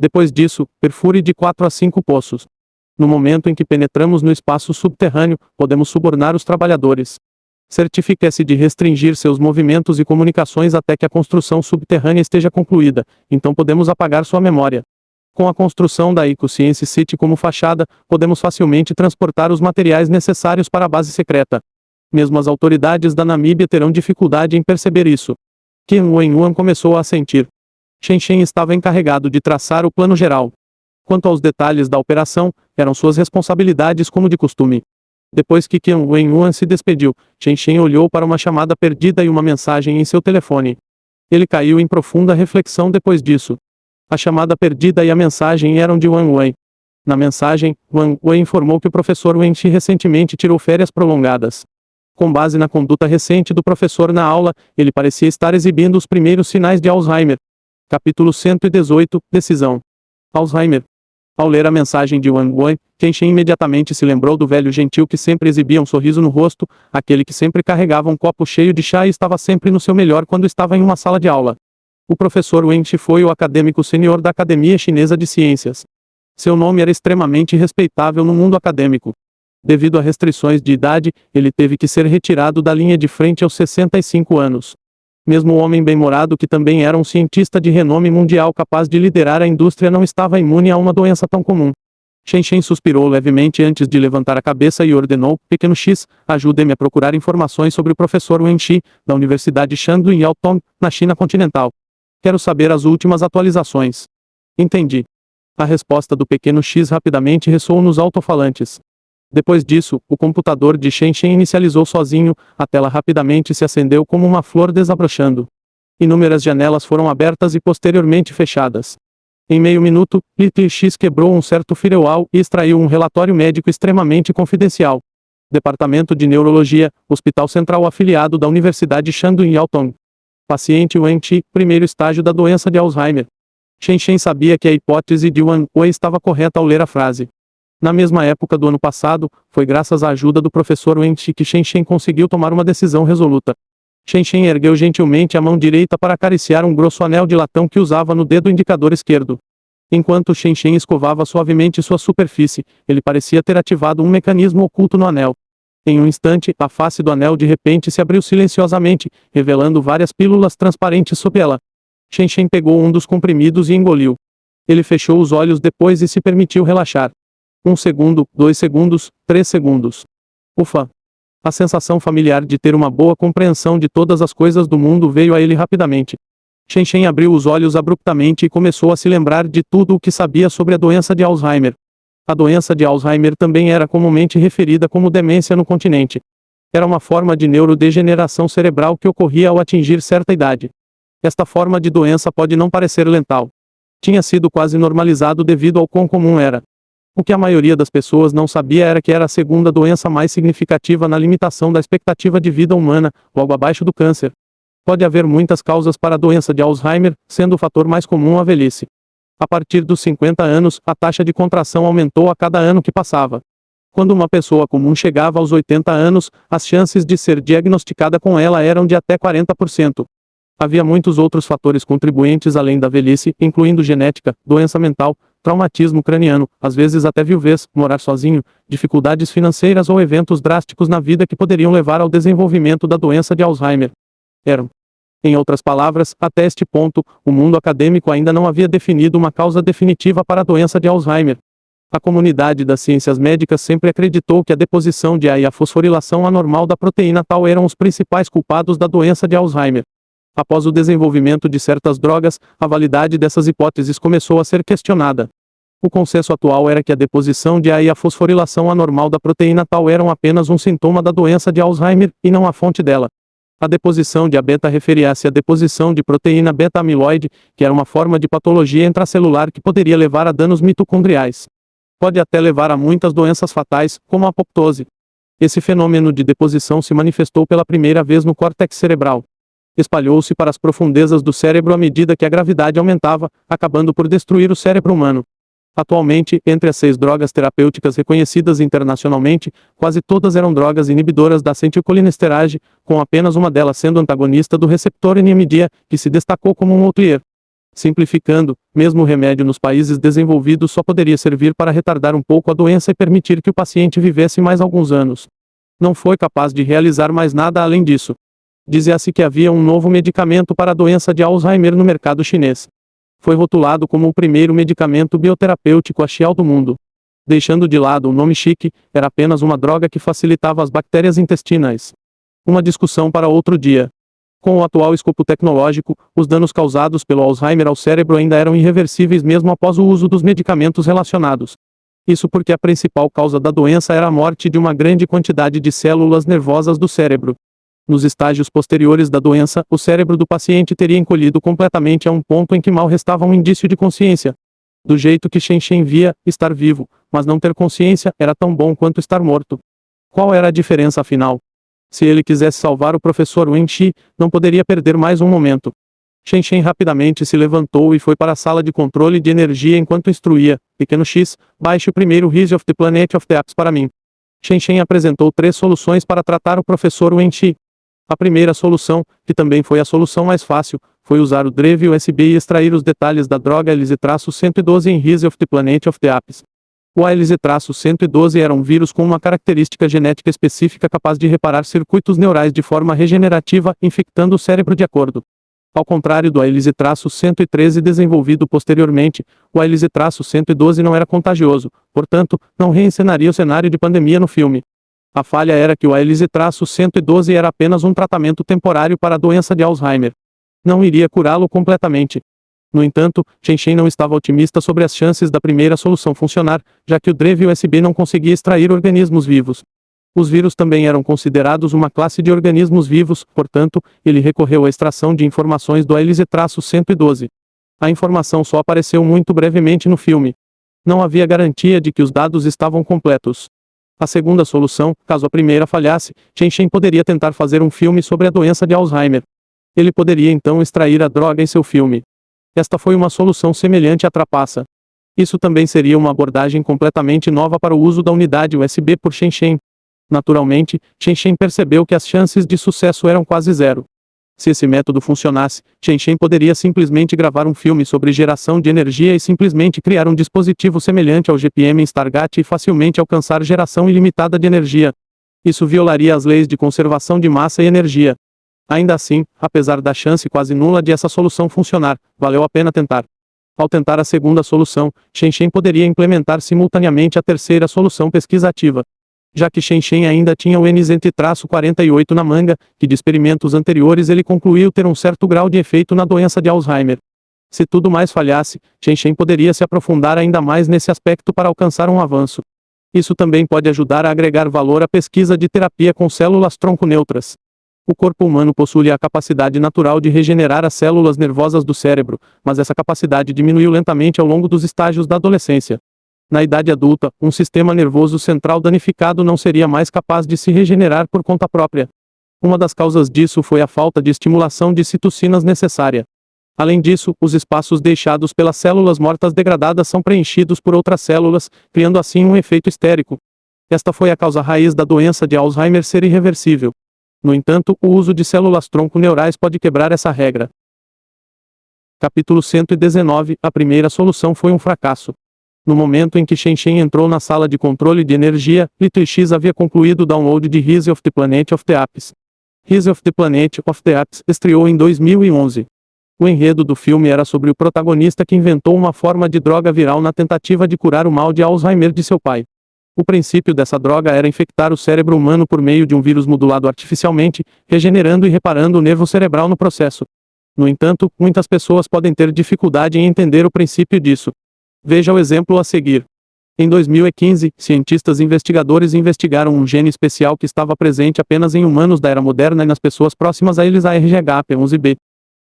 Depois disso, perfure de 4 a 5 poços. No momento em que penetramos no espaço subterrâneo, podemos subornar os trabalhadores. Certifique-se de restringir seus movimentos e comunicações até que a construção subterrânea esteja concluída, então podemos apagar sua memória. Com a construção da EcoScience City como fachada, podemos facilmente transportar os materiais necessários para a base secreta. Mesmo as autoridades da Namíbia terão dificuldade em perceber isso. Qian Wenyuan começou a assentir. Shen Shen estava encarregado de traçar o plano geral. Quanto aos detalhes da operação, eram suas responsabilidades como de costume. Depois que Qian Wenyuan se despediu, Shen Shen olhou para uma chamada perdida e uma mensagem em seu telefone. Ele caiu em profunda reflexão depois disso. A chamada perdida e a mensagem eram de Wang Wei. Na mensagem, Wang Wei informou que o professor Wen Shi recentemente tirou férias prolongadas. Com base na conduta recente do professor na aula, ele parecia estar exibindo os primeiros sinais de Alzheimer. Capítulo 118, Decisão. Alzheimer. Ao ler a mensagem de Wang Wei, Shen Shen imediatamente se lembrou do velho gentil que sempre exibia um sorriso no rosto, aquele que sempre carregava um copo cheio de chá e estava sempre no seu melhor quando estava em uma sala de aula. O professor Wen Shi foi o acadêmico sênior da Academia Chinesa de Ciências. Seu nome era extremamente respeitável no mundo acadêmico. Devido a restrições de idade, ele teve que ser retirado da linha de frente aos 65 anos. Mesmo o homem bem-humorado que também era um cientista de renome mundial capaz de liderar a indústria não estava imune a uma doença tão comum. Shen Shen suspirou levemente antes de levantar a cabeça e ordenou, Pequeno X, ajude-me a procurar informações sobre o professor Wen Shi, da Universidade Shandong em Yaotong, na China continental. Quero saber as últimas atualizações. Entendi. A resposta do Pequeno X rapidamente ressoou nos alto-falantes. Depois disso, o computador de Shen Shen inicializou sozinho, a tela rapidamente se acendeu como uma flor desabrochando. Inúmeras janelas foram abertas e posteriormente fechadas. Em meio minuto, Little X quebrou um certo firewall e extraiu um relatório médico extremamente confidencial. Departamento de Neurologia, Hospital Central afiliado da Universidade Shandong em Yaotong. Paciente Wen Shi, primeiro estágio da doença de Alzheimer. Shen Shen sabia que a hipótese de Wang Wei estava correta ao ler a frase. Na mesma época do ano passado, foi graças à ajuda do professor Wen Shi que Shen Shen conseguiu tomar uma decisão resoluta. Shen Shen ergueu gentilmente a mão direita para acariciar um grosso anel de latão que usava no dedo indicador esquerdo. Enquanto Shen Shen escovava suavemente sua superfície, ele parecia ter ativado um mecanismo oculto no anel. Em um instante, a face do anel de repente se abriu silenciosamente, revelando várias pílulas transparentes sob ela. Shen Shen pegou um dos comprimidos e engoliu. Ele fechou os olhos depois e se permitiu relaxar. 1 segundo, 2 segundos, 3 segundos. Ufa! A sensação familiar de ter uma boa compreensão de todas as coisas do mundo veio a ele rapidamente. Shen Shen abriu os olhos abruptamente e começou a se lembrar de tudo o que sabia sobre a doença de Alzheimer. A doença de Alzheimer também era comumente referida como demência no continente. Era uma forma de neurodegeneração cerebral que ocorria ao atingir certa idade. Esta forma de doença pode não parecer letal. Tinha sido quase normalizado devido ao quão comum era. O que a maioria das pessoas não sabia era que era a segunda doença mais significativa na limitação da expectativa de vida humana, logo abaixo do câncer. Pode haver muitas causas para a doença de Alzheimer, sendo o fator mais comum a velhice. A partir dos 50 anos, a taxa de contração aumentou a cada ano que passava. Quando uma pessoa comum chegava aos 80 anos, as chances de ser diagnosticada com ela eram de até 40%. Havia muitos outros fatores contribuintes além da velhice, incluindo genética, doença mental, traumatismo craniano, às vezes até viuvez, morar sozinho, dificuldades financeiras ou eventos drásticos na vida que poderiam levar ao desenvolvimento da doença de Alzheimer. Em outras palavras, até este ponto, o mundo acadêmico ainda não havia definido uma causa definitiva para a doença de Alzheimer. A comunidade das ciências médicas sempre acreditou que a deposição de A e a fosforilação anormal da proteína tau eram os principais culpados da doença de Alzheimer. Após o desenvolvimento de certas drogas, a validade dessas hipóteses começou a ser questionada. O consenso atual era que a deposição de A e a fosforilação anormal da proteína tau eram apenas um sintoma da doença de Alzheimer, e não a fonte dela. A deposição de A beta referia-se à deposição de proteína beta-amiloide, que era uma forma de patologia intracelular que poderia levar a danos mitocondriais. Pode até levar a muitas doenças fatais, como a apoptose. Esse fenômeno de deposição se manifestou pela primeira vez no córtex cerebral. Espalhou-se para as profundezas do cérebro à medida que a gravidade aumentava, acabando por destruir o cérebro humano. Atualmente, entre as 6 drogas terapêuticas reconhecidas internacionalmente, quase todas eram drogas inibidoras da acetilcolinesterase, com apenas uma delas sendo antagonista do receptor NMDA, que se destacou como um outlier. Simplificando, mesmo o remédio nos países desenvolvidos só poderia servir para retardar um pouco a doença e permitir que o paciente vivesse mais alguns anos. Não foi capaz de realizar mais nada além disso. Dizia-se que havia um novo medicamento para a doença de Alzheimer no mercado chinês. Foi rotulado como o primeiro medicamento bioterapêutico axial do mundo. Deixando de lado o nome chique, era apenas uma droga que facilitava as bactérias intestinais. Uma discussão para outro dia. Com o atual escopo tecnológico, os danos causados pelo Alzheimer ao cérebro ainda eram irreversíveis mesmo após o uso dos medicamentos relacionados. Isso porque a principal causa da doença era a morte de uma grande quantidade de células nervosas do cérebro. Nos estágios posteriores da doença, o cérebro do paciente teria encolhido completamente a um ponto em que mal restava um indício de consciência. Do jeito que Shen Shen via, estar vivo, mas não ter consciência, era tão bom quanto estar morto. Qual era a diferença afinal? Se ele quisesse salvar o professor Wen Shi, não poderia perder mais um momento. Shen Shen rapidamente se levantou e foi para a sala de controle de energia enquanto instruía: Pequeno X, baixe o primeiro Rise of the Planet of the Apps para mim. Shen Shen apresentou 3 soluções para tratar o professor Wen Shi. A primeira solução, que também foi a solução mais fácil, foi usar o drive USB e extrair os detalhes da droga ALZ-112 em Rise of the Planet of the Apps. O ALZ-112 era um vírus com uma característica genética específica capaz de reparar circuitos neurais de forma regenerativa, infectando o cérebro de acordo. Ao contrário do ALZ-113 desenvolvido posteriormente, o ALZ-112 não era contagioso, portanto, não reencenaria o cenário de pandemia no filme. A falha era que o ALZ-112 era apenas um tratamento temporário para a doença de Alzheimer. Não iria curá-lo completamente. No entanto, Shen Shen não estava otimista sobre as chances da primeira solução funcionar, já que o drive USB não conseguia extrair organismos vivos. Os vírus também eram considerados uma classe de organismos vivos, portanto, ele recorreu à extração de informações do ALZ-112. A informação só apareceu muito brevemente no filme. Não havia garantia de que os dados estavam completos. A segunda solução, caso a primeira falhasse, Shen Shen poderia tentar fazer um filme sobre a doença de Alzheimer. Ele poderia então extrair a droga em seu filme. Esta foi uma solução semelhante à trapaça. Isso também seria uma abordagem completamente nova para o uso da unidade USB por Chen Chen. Naturalmente, Chen Chen percebeu que as chances de sucesso eram quase zero. Se esse método funcionasse, Chen Chen poderia simplesmente gravar um filme sobre geração de energia e simplesmente criar um dispositivo semelhante ao GPM em Stargate e facilmente alcançar geração ilimitada de energia. Isso violaria as leis de conservação de massa e energia. Ainda assim, apesar da chance quase nula de essa solução funcionar, valeu a pena tentar. Ao tentar a segunda solução, Chen Chen poderia implementar simultaneamente a terceira solução pesquisativa. Já que Chen Chen ainda tinha o NZT-48 na manga, que de experimentos anteriores ele concluiu ter um certo grau de efeito na doença de Alzheimer. Se tudo mais falhasse, Chen Chen poderia se aprofundar ainda mais nesse aspecto para alcançar um avanço. Isso também pode ajudar a agregar valor à pesquisa de terapia com células tronco neutras. O corpo humano possui a capacidade natural de regenerar as células nervosas do cérebro, mas essa capacidade diminuiu lentamente ao longo dos estágios da adolescência. Na idade adulta, um sistema nervoso central danificado não seria mais capaz de se regenerar por conta própria. Uma das causas disso foi a falta de estimulação de citocinas necessária. Além disso, os espaços deixados pelas células mortas degradadas são preenchidos por outras células, criando assim um efeito histérico. Esta foi a causa raiz da doença de Alzheimer ser irreversível. No entanto, o uso de células tronco neurais pode quebrar essa regra. Capítulo 119. A primeira solução foi um fracasso. No momento em que Chen Chen entrou na sala de controle de energia, Little X havia concluído o download de Rise of the Planet of the Apes. Rise of the Planet of the Apes estreou em 2011. O enredo do filme era sobre o protagonista que inventou uma forma de droga viral na tentativa de curar o mal de Alzheimer de seu pai. O princípio dessa droga era infectar o cérebro humano por meio de um vírus modulado artificialmente, regenerando e reparando o nervo cerebral no processo. No entanto, muitas pessoas podem ter dificuldade em entender o princípio disso. Veja o exemplo a seguir. Em 2015, cientistas investigadores investigaram um gene especial que estava presente apenas em humanos da era moderna e nas pessoas próximas a eles, a RGHP11B.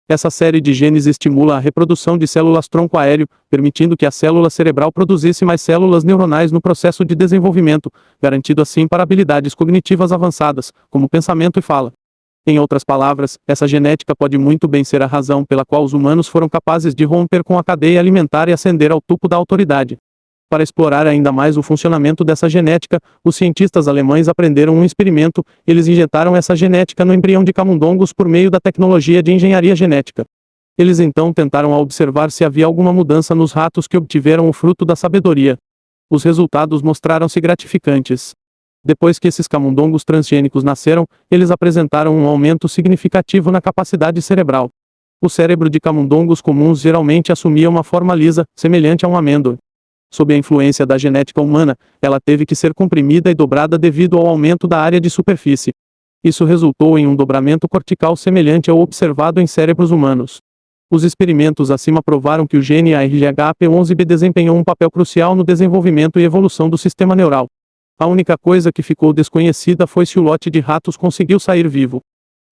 Essa série de genes estimula a reprodução de células tronco aéreo, permitindo que a célula cerebral produzisse mais células neuronais no processo de desenvolvimento, garantindo assim para habilidades cognitivas avançadas, como pensamento e fala. Em outras palavras, essa genética pode muito bem ser a razão pela qual os humanos foram capazes de romper com a cadeia alimentar e ascender ao topo da autoridade. Para explorar ainda mais o funcionamento dessa genética, os cientistas alemães aprenderam um experimento. Eles injetaram essa genética no embrião de camundongos por meio da tecnologia de engenharia genética. Eles então tentaram observar se havia alguma mudança nos ratos que obtiveram o fruto da sabedoria. Os resultados mostraram-se gratificantes. Depois que esses camundongos transgênicos nasceram, eles apresentaram um aumento significativo na capacidade cerebral. O cérebro de camundongos comuns geralmente assumia uma forma lisa, semelhante a um amêndoa. Sob a influência da genética humana, ela teve que ser comprimida e dobrada devido ao aumento da área de superfície. Isso resultou em um dobramento cortical semelhante ao observado em cérebros humanos. Os experimentos acima provaram que o gene ARGHP11B desempenhou um papel crucial no desenvolvimento e evolução do sistema neural. A única coisa que ficou desconhecida foi se o lote de ratos conseguiu sair vivo.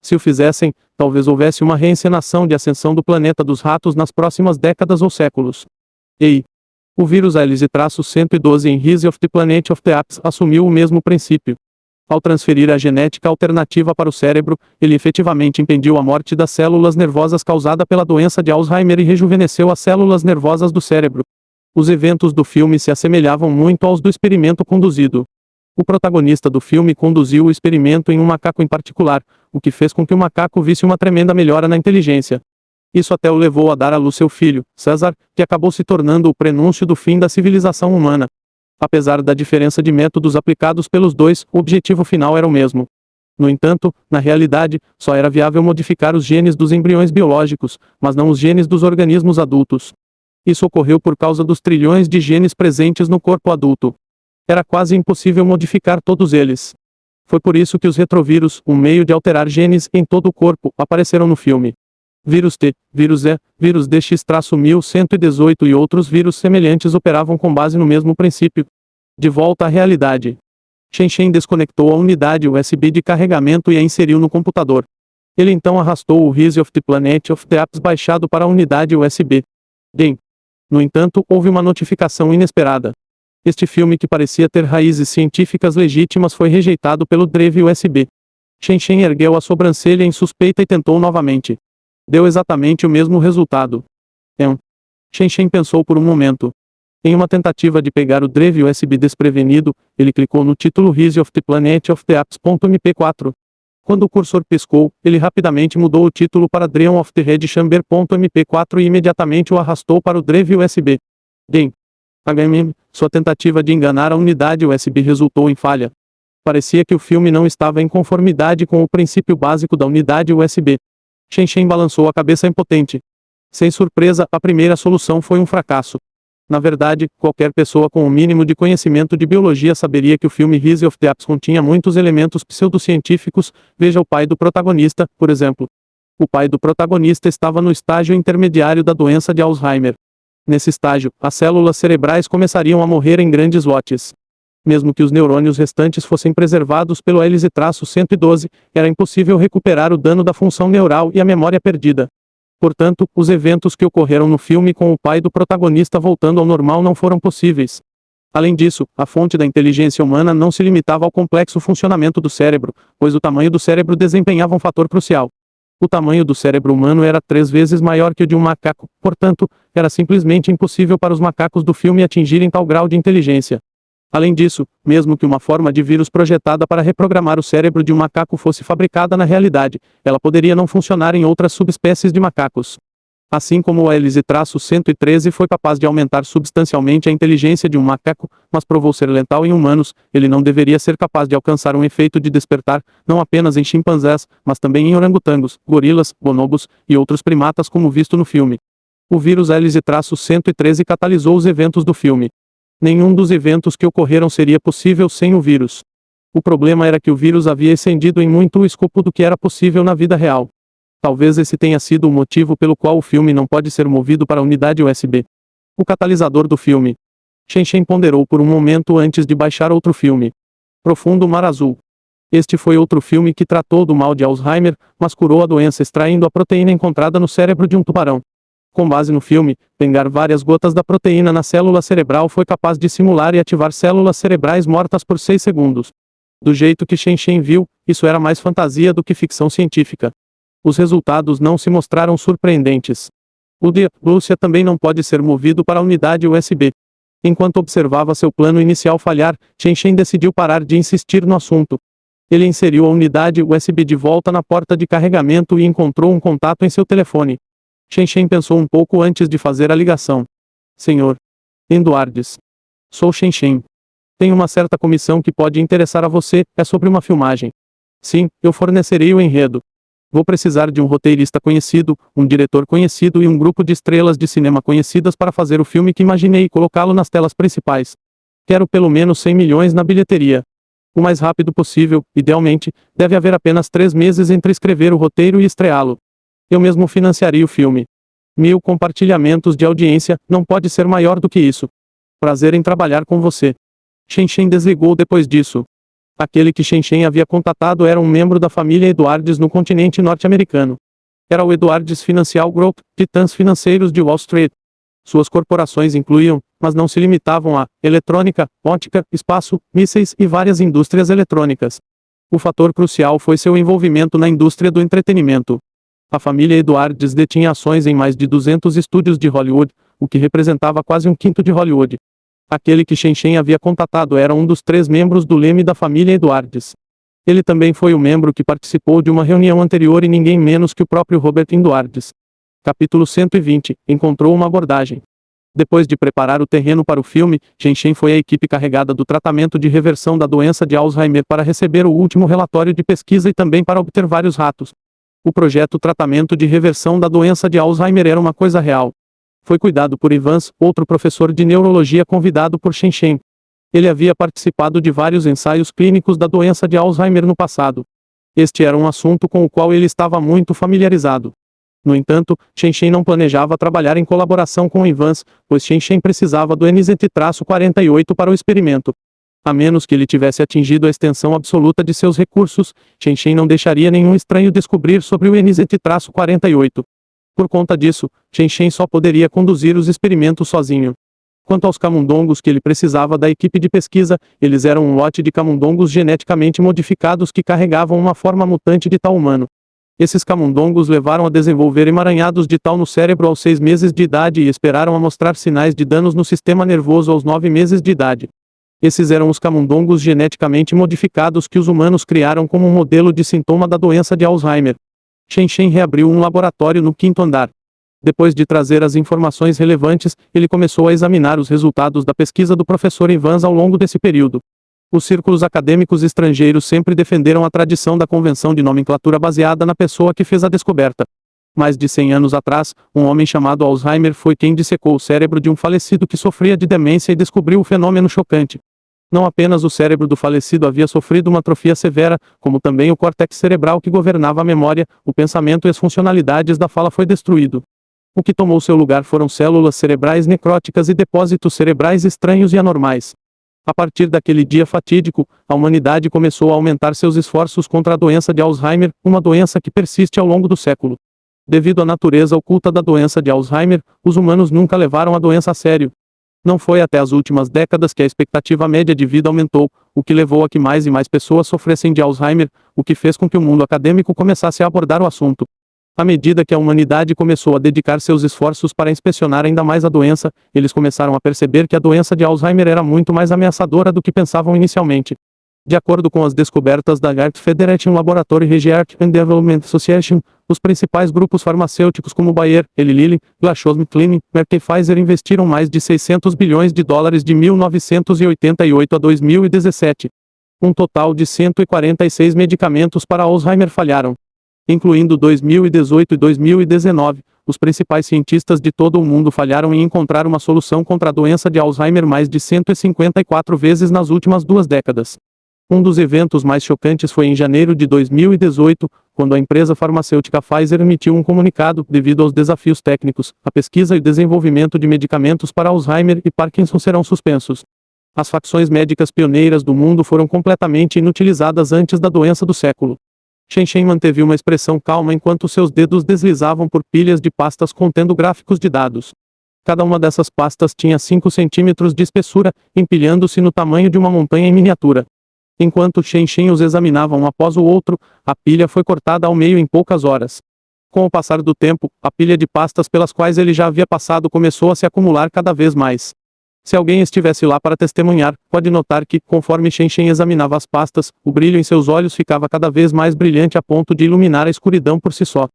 Se o fizessem, talvez houvesse uma reencenação de ascensão do planeta dos ratos nas próximas décadas ou séculos. Ei! O vírus ALS-112 em Rise of the Planet of the Apes assumiu o mesmo princípio. Ao transferir a genética alternativa para o cérebro, ele efetivamente impediu a morte das células nervosas causada pela doença de Alzheimer e rejuvenesceu as células nervosas do cérebro. Os eventos do filme se assemelhavam muito aos do experimento conduzido. O protagonista do filme conduziu o experimento em um macaco em particular, o que fez com que o macaco visse uma tremenda melhora na inteligência. Isso até o levou a dar à luz seu filho, César, que acabou se tornando o prenúncio do fim da civilização humana. Apesar da diferença de métodos aplicados pelos dois, o objetivo final era o mesmo. No entanto, na realidade, só era viável modificar os genes dos embriões biológicos, mas não os genes dos organismos adultos. Isso ocorreu por causa dos trilhões de genes presentes no corpo adulto. Era quase impossível modificar todos eles. Foi por isso que os retrovírus, um meio de alterar genes em todo o corpo, apareceram no filme. Vírus T, vírus E, vírus DX-1118 e outros vírus semelhantes operavam com base no mesmo princípio. De volta à realidade. Chen Chen desconectou a unidade USB de carregamento e a inseriu no computador. Ele então arrastou o Rise of the Planet of the Apes baixado para a unidade USB. Bem. No entanto, houve uma notificação inesperada. Este filme que parecia ter raízes científicas legítimas foi rejeitado pelo drive USB. Chen Chen ergueu a sobrancelha em suspeita e tentou novamente. Deu exatamente o mesmo resultado. Chen Chen pensou por um momento. Em uma tentativa de pegar o drive USB desprevenido, ele clicou no título Rise of the Planet of the Apps.mp4. Quando o cursor piscou, ele rapidamente mudou o título para Dream of the Red Chamber.mp4 e imediatamente o arrastou para o drive USB. Game. Sua tentativa de enganar a unidade USB resultou em falha. Parecia que o filme não estava em conformidade com o princípio básico da unidade USB. Shen balançou a cabeça impotente. Sem surpresa, a primeira solução foi um fracasso. Na verdade, qualquer pessoa com o mínimo de conhecimento de biologia saberia que o filme Rise of the Apps continha muitos elementos pseudocientíficos. Veja o pai do protagonista, por exemplo. O pai do protagonista estava no estágio intermediário da doença de Alzheimer. Nesse estágio, as células cerebrais começariam a morrer em grandes lotes. Mesmo que os neurônios restantes fossem preservados pelo hélice-112, era impossível recuperar o dano da função neural e a memória perdida. Portanto, os eventos que ocorreram no filme com o pai do protagonista voltando ao normal não foram possíveis. Além disso, a fonte da inteligência humana não se limitava ao complexo funcionamento do cérebro, pois o tamanho do cérebro desempenhava um fator crucial. O tamanho do cérebro humano era 3 vezes maior que o de um macaco, portanto, era simplesmente impossível para os macacos do filme atingirem tal grau de inteligência. Além disso, mesmo que uma forma de vírus projetada para reprogramar o cérebro de um macaco fosse fabricada na realidade, ela poderia não funcionar em outras subespécies de macacos. Assim como o hélice-113 foi capaz de aumentar substancialmente a inteligência de um macaco, mas provou ser letal em humanos, ele não deveria ser capaz de alcançar um efeito de despertar, não apenas em chimpanzés, mas também em orangotangos, gorilas, bonobos e outros primatas como visto no filme. O vírus hélice-113 catalisou os eventos do filme. Nenhum dos eventos que ocorreram seria possível sem o vírus. O problema era que o vírus havia excendido em muito o escopo do que era possível na vida real. Talvez esse tenha sido o motivo pelo qual o filme não pode ser movido para a unidade USB. O catalisador do filme. Shen ponderou por um momento antes de baixar outro filme. Profundo Mar Azul. Este foi outro filme que tratou do mal de Alzheimer, mas curou a doença extraindo a proteína encontrada no cérebro de um tubarão. Com base no filme, pegar várias gotas da proteína na célula cerebral foi capaz de simular e ativar células cerebrais mortas por 6 segundos. Do jeito que Shen viu, isso era mais fantasia do que ficção científica. Os resultados não se mostraram surpreendentes. O de Lúcia também não pode ser movido para a unidade USB. Enquanto observava seu plano inicial falhar, Shen decidiu parar de insistir no assunto. Ele inseriu a unidade USB de volta na porta de carregamento e encontrou um contato em seu telefone. Shen pensou um pouco antes de fazer a ligação. Senhor Eduardes. Sou Shen. Tenho uma certa comissão que pode interessar a você, é sobre uma filmagem. Sim, eu fornecerei o enredo. Vou precisar de um roteirista conhecido, um diretor conhecido e um grupo de estrelas de cinema conhecidas para fazer o filme que imaginei e colocá-lo nas telas principais. Quero pelo menos 100 milhões na bilheteria. O mais rápido possível, idealmente, deve haver apenas 3 meses entre escrever o roteiro e estreá-lo. Eu mesmo financiaria o filme. 1000 compartilhamentos de audiência, não pode ser maior do que isso. Prazer em trabalhar com você. Shen desligou depois disso. Aquele que Shen havia contatado era um membro da família Eduardes no continente norte-americano. Era o Eduardes Financial Group, titãs financeiros de Wall Street. Suas corporações incluíam, mas não se limitavam a, eletrônica, óptica, espaço, mísseis e várias indústrias eletrônicas. O fator crucial foi seu envolvimento na indústria do entretenimento. A família Eduardes detinha ações em mais de 200 estúdios de Hollywood, o que representava quase um quinto de Hollywood. Aquele que Shen havia contatado era um dos 3 membros do leme da família Eduardes. Ele também foi o membro que participou de uma reunião anterior e ninguém menos que o próprio Robert Eduardes. Capítulo 120. Encontrou uma abordagem. Depois de preparar o terreno para o filme, Shen foi à equipe carregada do tratamento de reversão da doença de Alzheimer para receber o último relatório de pesquisa e também para obter vários ratos. O projeto Tratamento de Reversão da Doença de Alzheimer era uma coisa real. Foi cuidado por Evans, outro professor de neurologia convidado por Shen. Ele havia participado de vários ensaios clínicos da doença de Alzheimer no passado. Este era um assunto com o qual ele estava muito familiarizado. No entanto, Shen não planejava trabalhar em colaboração com Evans, pois Shen precisava do NZ-48 para o experimento. A menos que ele tivesse atingido a extensão absoluta de seus recursos, Shen não deixaria nenhum estranho descobrir sobre o NZ-48. Por conta disso, Shen só poderia conduzir os experimentos sozinho. Quanto aos camundongos que ele precisava da equipe de pesquisa, eles eram um lote de camundongos geneticamente modificados que carregavam uma forma mutante de tal humano. Esses camundongos levaram a desenvolver emaranhados de tal no cérebro aos 6 meses de idade e esperaram a mostrar sinais de danos no sistema nervoso aos 9 meses de idade. Esses eram os camundongos geneticamente modificados que os humanos criaram como um modelo de sintoma da doença de Alzheimer. Shen Shen reabriu um laboratório no 5º andar. Depois de trazer as informações relevantes, ele começou a examinar os resultados da pesquisa do professor Evans ao longo desse período. Os círculos acadêmicos estrangeiros sempre defenderam a tradição da convenção de nomenclatura baseada na pessoa que fez a descoberta. Mais de 100 anos atrás, um homem chamado Alzheimer foi quem dissecou o cérebro de um falecido que sofria de demência e descobriu o fenômeno chocante. Não apenas o cérebro do falecido havia sofrido uma atrofia severa, como também o córtex cerebral que governava a memória, o pensamento e as funcionalidades da fala foi destruído. O que tomou seu lugar foram células cerebrais necróticas e depósitos cerebrais estranhos e anormais. A partir daquele dia fatídico, a humanidade começou a aumentar seus esforços contra a doença de Alzheimer, uma doença que persiste ao longo do século. Devido à natureza oculta da doença de Alzheimer, os humanos nunca levaram a doença a sério. Não foi até as últimas décadas que a expectativa média de vida aumentou, o que levou a que mais e mais pessoas sofressem de Alzheimer, o que fez com que o mundo acadêmico começasse a abordar o assunto. À medida que a humanidade começou a dedicar seus esforços para inspecionar ainda mais a doença, eles começaram a perceber que a doença de Alzheimer era muito mais ameaçadora do que pensavam inicialmente. De acordo com as descobertas da Art Federation Laboratory Research and Development Association, os principais grupos farmacêuticos como Bayer, Eli Lilly, GlaxoSmithKline, Merck e Pfizer investiram mais de 600 bilhões de dólares de 1988 a 2017. Um total de 146 medicamentos para Alzheimer falharam. Incluindo 2018 e 2019, os principais cientistas de todo o mundo falharam em encontrar uma solução contra a doença de Alzheimer mais de 154 vezes nas últimas 2 décadas. Um dos eventos mais chocantes foi em janeiro de 2018, quando a empresa farmacêutica Pfizer emitiu um comunicado, devido aos desafios técnicos, a pesquisa e desenvolvimento de medicamentos para Alzheimer e Parkinson serão suspensos. As facções médicas pioneiras do mundo foram completamente inutilizadas antes da doença do século. Shen Shen manteve uma expressão calma enquanto seus dedos deslizavam por pilhas de pastas contendo gráficos de dados. Cada uma dessas pastas tinha 5 centímetros de espessura, empilhando-se no tamanho de uma montanha em miniatura. Enquanto Shen Shen os examinava um após o outro, a pilha foi cortada ao meio em poucas horas. Com o passar do tempo, a pilha de pastas pelas quais ele já havia passado começou a se acumular cada vez mais. Se alguém estivesse lá para testemunhar, pode notar que, conforme Shen Shen examinava as pastas, o brilho em seus olhos ficava cada vez mais brilhante a ponto de iluminar a escuridão por si só.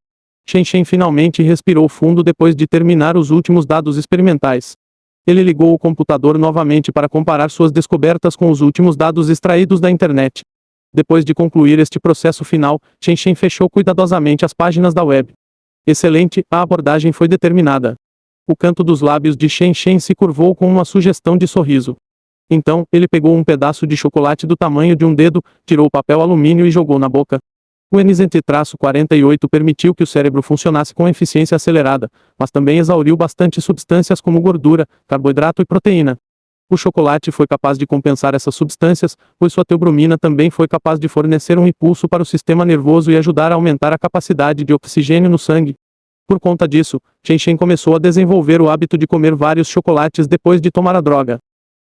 Shen Shen finalmente respirou fundo depois de terminar os últimos dados experimentais. Ele ligou o computador novamente para comparar suas descobertas com os últimos dados extraídos da internet. Depois de concluir este processo final, Shen Shen fechou cuidadosamente as páginas da web. Excelente, a abordagem foi determinada. O canto dos lábios de Shen Shen se curvou com uma sugestão de sorriso. Então, ele pegou um pedaço de chocolate do tamanho de um dedo, tirou o papel alumínio e jogou na boca. O NZT-48 permitiu que o cérebro funcionasse com eficiência acelerada, mas também exauriu bastante substâncias como gordura, carboidrato e proteína. O chocolate foi capaz de compensar essas substâncias, pois sua teobromina também foi capaz de fornecer um impulso para o sistema nervoso e ajudar a aumentar a capacidade de oxigênio no sangue. Por conta disso, Shen Shen começou a desenvolver o hábito de comer vários chocolates depois de tomar a droga.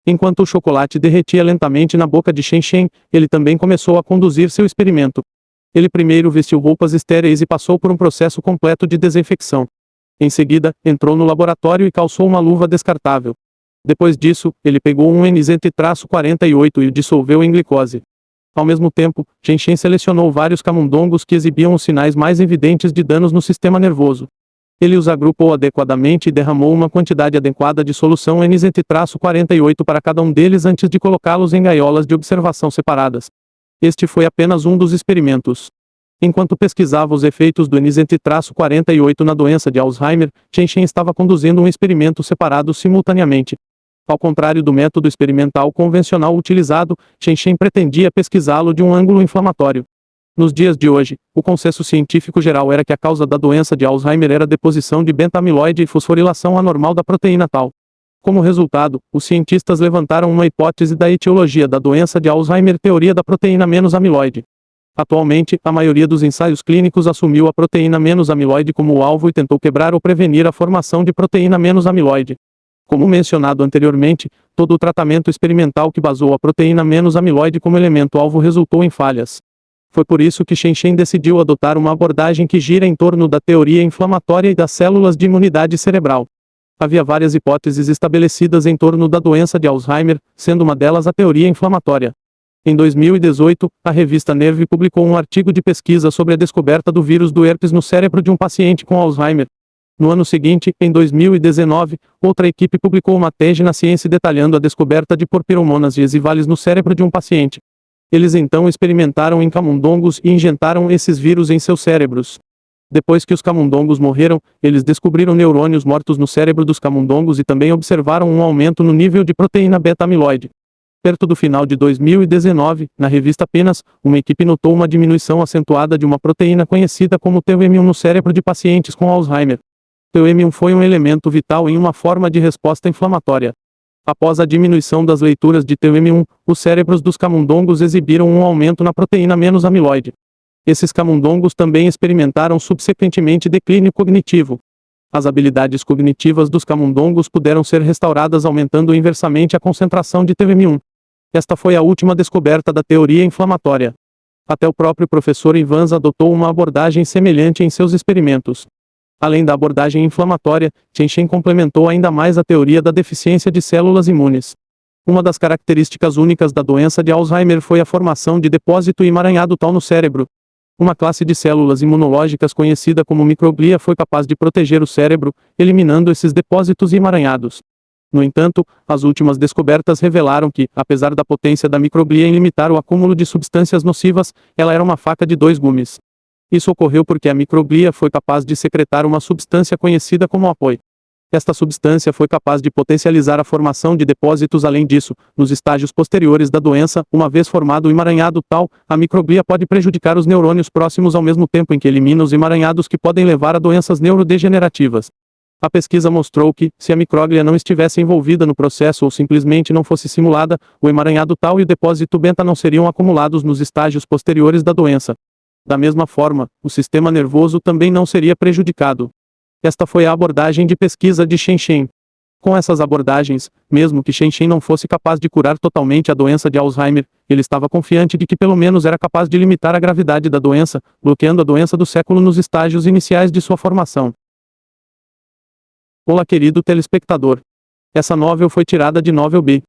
Enquanto o chocolate derretia lentamente na boca de Shen Shen, ele também começou a conduzir seu experimento. Ele primeiro vestiu roupas estéreis e passou por um processo completo de desinfecção. Em seguida, entrou no laboratório e calçou uma luva descartável. Depois disso, ele pegou um NZT-48 e o dissolveu em glicose. Ao mesmo tempo, Shen Shen selecionou vários camundongos que exibiam os sinais mais evidentes de danos no sistema nervoso. Ele os agrupou adequadamente e derramou uma quantidade adequada de solução NZT-48 para cada um deles antes de colocá-los em gaiolas de observação separadas. Este foi apenas um dos experimentos. Enquanto pesquisava os efeitos do NZT-48 na doença de Alzheimer, Shen Shen estava conduzindo um experimento separado simultaneamente. Ao contrário do método experimental convencional utilizado, Shen Shen pretendia pesquisá-lo de um ângulo inflamatório. Nos dias de hoje, o consenso científico geral era que a causa da doença de Alzheimer era a deposição de beta-amiloide e fosforilação anormal da proteína tau. Como resultado, os cientistas levantaram uma hipótese da etiologia da doença de Alzheimer, teoria da proteína menos amiloide. Atualmente, a maioria dos ensaios clínicos assumiu a proteína menos amiloide como o alvo e tentou quebrar ou prevenir a formação de proteína menos amiloide. Como mencionado anteriormente, todo o tratamento experimental que basou a proteína menos amiloide como elemento-alvo resultou em falhas. Foi por isso que Shen decidiu adotar uma abordagem que gira em torno da teoria inflamatória e das células de imunidade cerebral. Havia várias hipóteses estabelecidas em torno da doença de Alzheimer, sendo uma delas a teoria inflamatória. Em 2018, a revista Nerve publicou um artigo de pesquisa sobre a descoberta do vírus do herpes no cérebro de um paciente com Alzheimer. No ano seguinte, em 2019, outra equipe publicou uma tese na Science detalhando a descoberta de porpiromonas gesivales no cérebro de um paciente. Eles então experimentaram em camundongos e injetaram esses vírus em seus cérebros. Depois que os camundongos morreram, eles descobriram neurônios mortos no cérebro dos camundongos e também observaram um aumento no nível de proteína beta-amiloide. Perto do final de 2019, na revista PNAS, uma equipe notou uma diminuição acentuada de uma proteína conhecida como TUM1 no cérebro de pacientes com Alzheimer. TUM1 foi um elemento vital em uma forma de resposta inflamatória. Após a diminuição das leituras de TUM1, os cérebros dos camundongos exibiram um aumento na proteína menos amiloide. Esses camundongos também experimentaram subsequentemente declínio cognitivo. As habilidades cognitivas dos camundongos puderam ser restauradas aumentando inversamente a concentração de TUM1. Esta foi a última descoberta da teoria inflamatória. Até o próprio professor Evans adotou uma abordagem semelhante em seus experimentos. Além da abordagem inflamatória, Shen complementou ainda mais a teoria da deficiência de células imunes. Uma das características únicas da doença de Alzheimer foi a formação de depósito emaranhado tal no cérebro. Uma classe de células imunológicas conhecida como microglia foi capaz de proteger o cérebro, eliminando esses depósitos emaranhados. No entanto, as últimas descobertas revelaram que, apesar da potência da microglia em limitar o acúmulo de substâncias nocivas, ela era uma faca de dois gumes. Isso ocorreu porque a microglia foi capaz de secretar uma substância conhecida como APOI. Esta substância foi capaz de potencializar a formação de depósitos. Além disso, nos estágios posteriores da doença, uma vez formado o emaranhado tal, a microglia pode prejudicar os neurônios próximos ao mesmo tempo em que elimina os emaranhados que podem levar a doenças neurodegenerativas. A pesquisa mostrou que, se a microglia não estivesse envolvida no processo ou simplesmente não fosse simulada, o emaranhado tal e o depósito beta não seriam acumulados nos estágios posteriores da doença. Da mesma forma, o sistema nervoso também não seria prejudicado. Esta foi a abordagem de pesquisa de Shen. Com essas abordagens, mesmo que Shen não fosse capaz de curar totalmente a doença de Alzheimer, ele estava confiante de que pelo menos era capaz de limitar a gravidade da doença, bloqueando a doença do século nos estágios iniciais de sua formação. Olá, querido telespectador. Essa novel foi tirada de Novel B.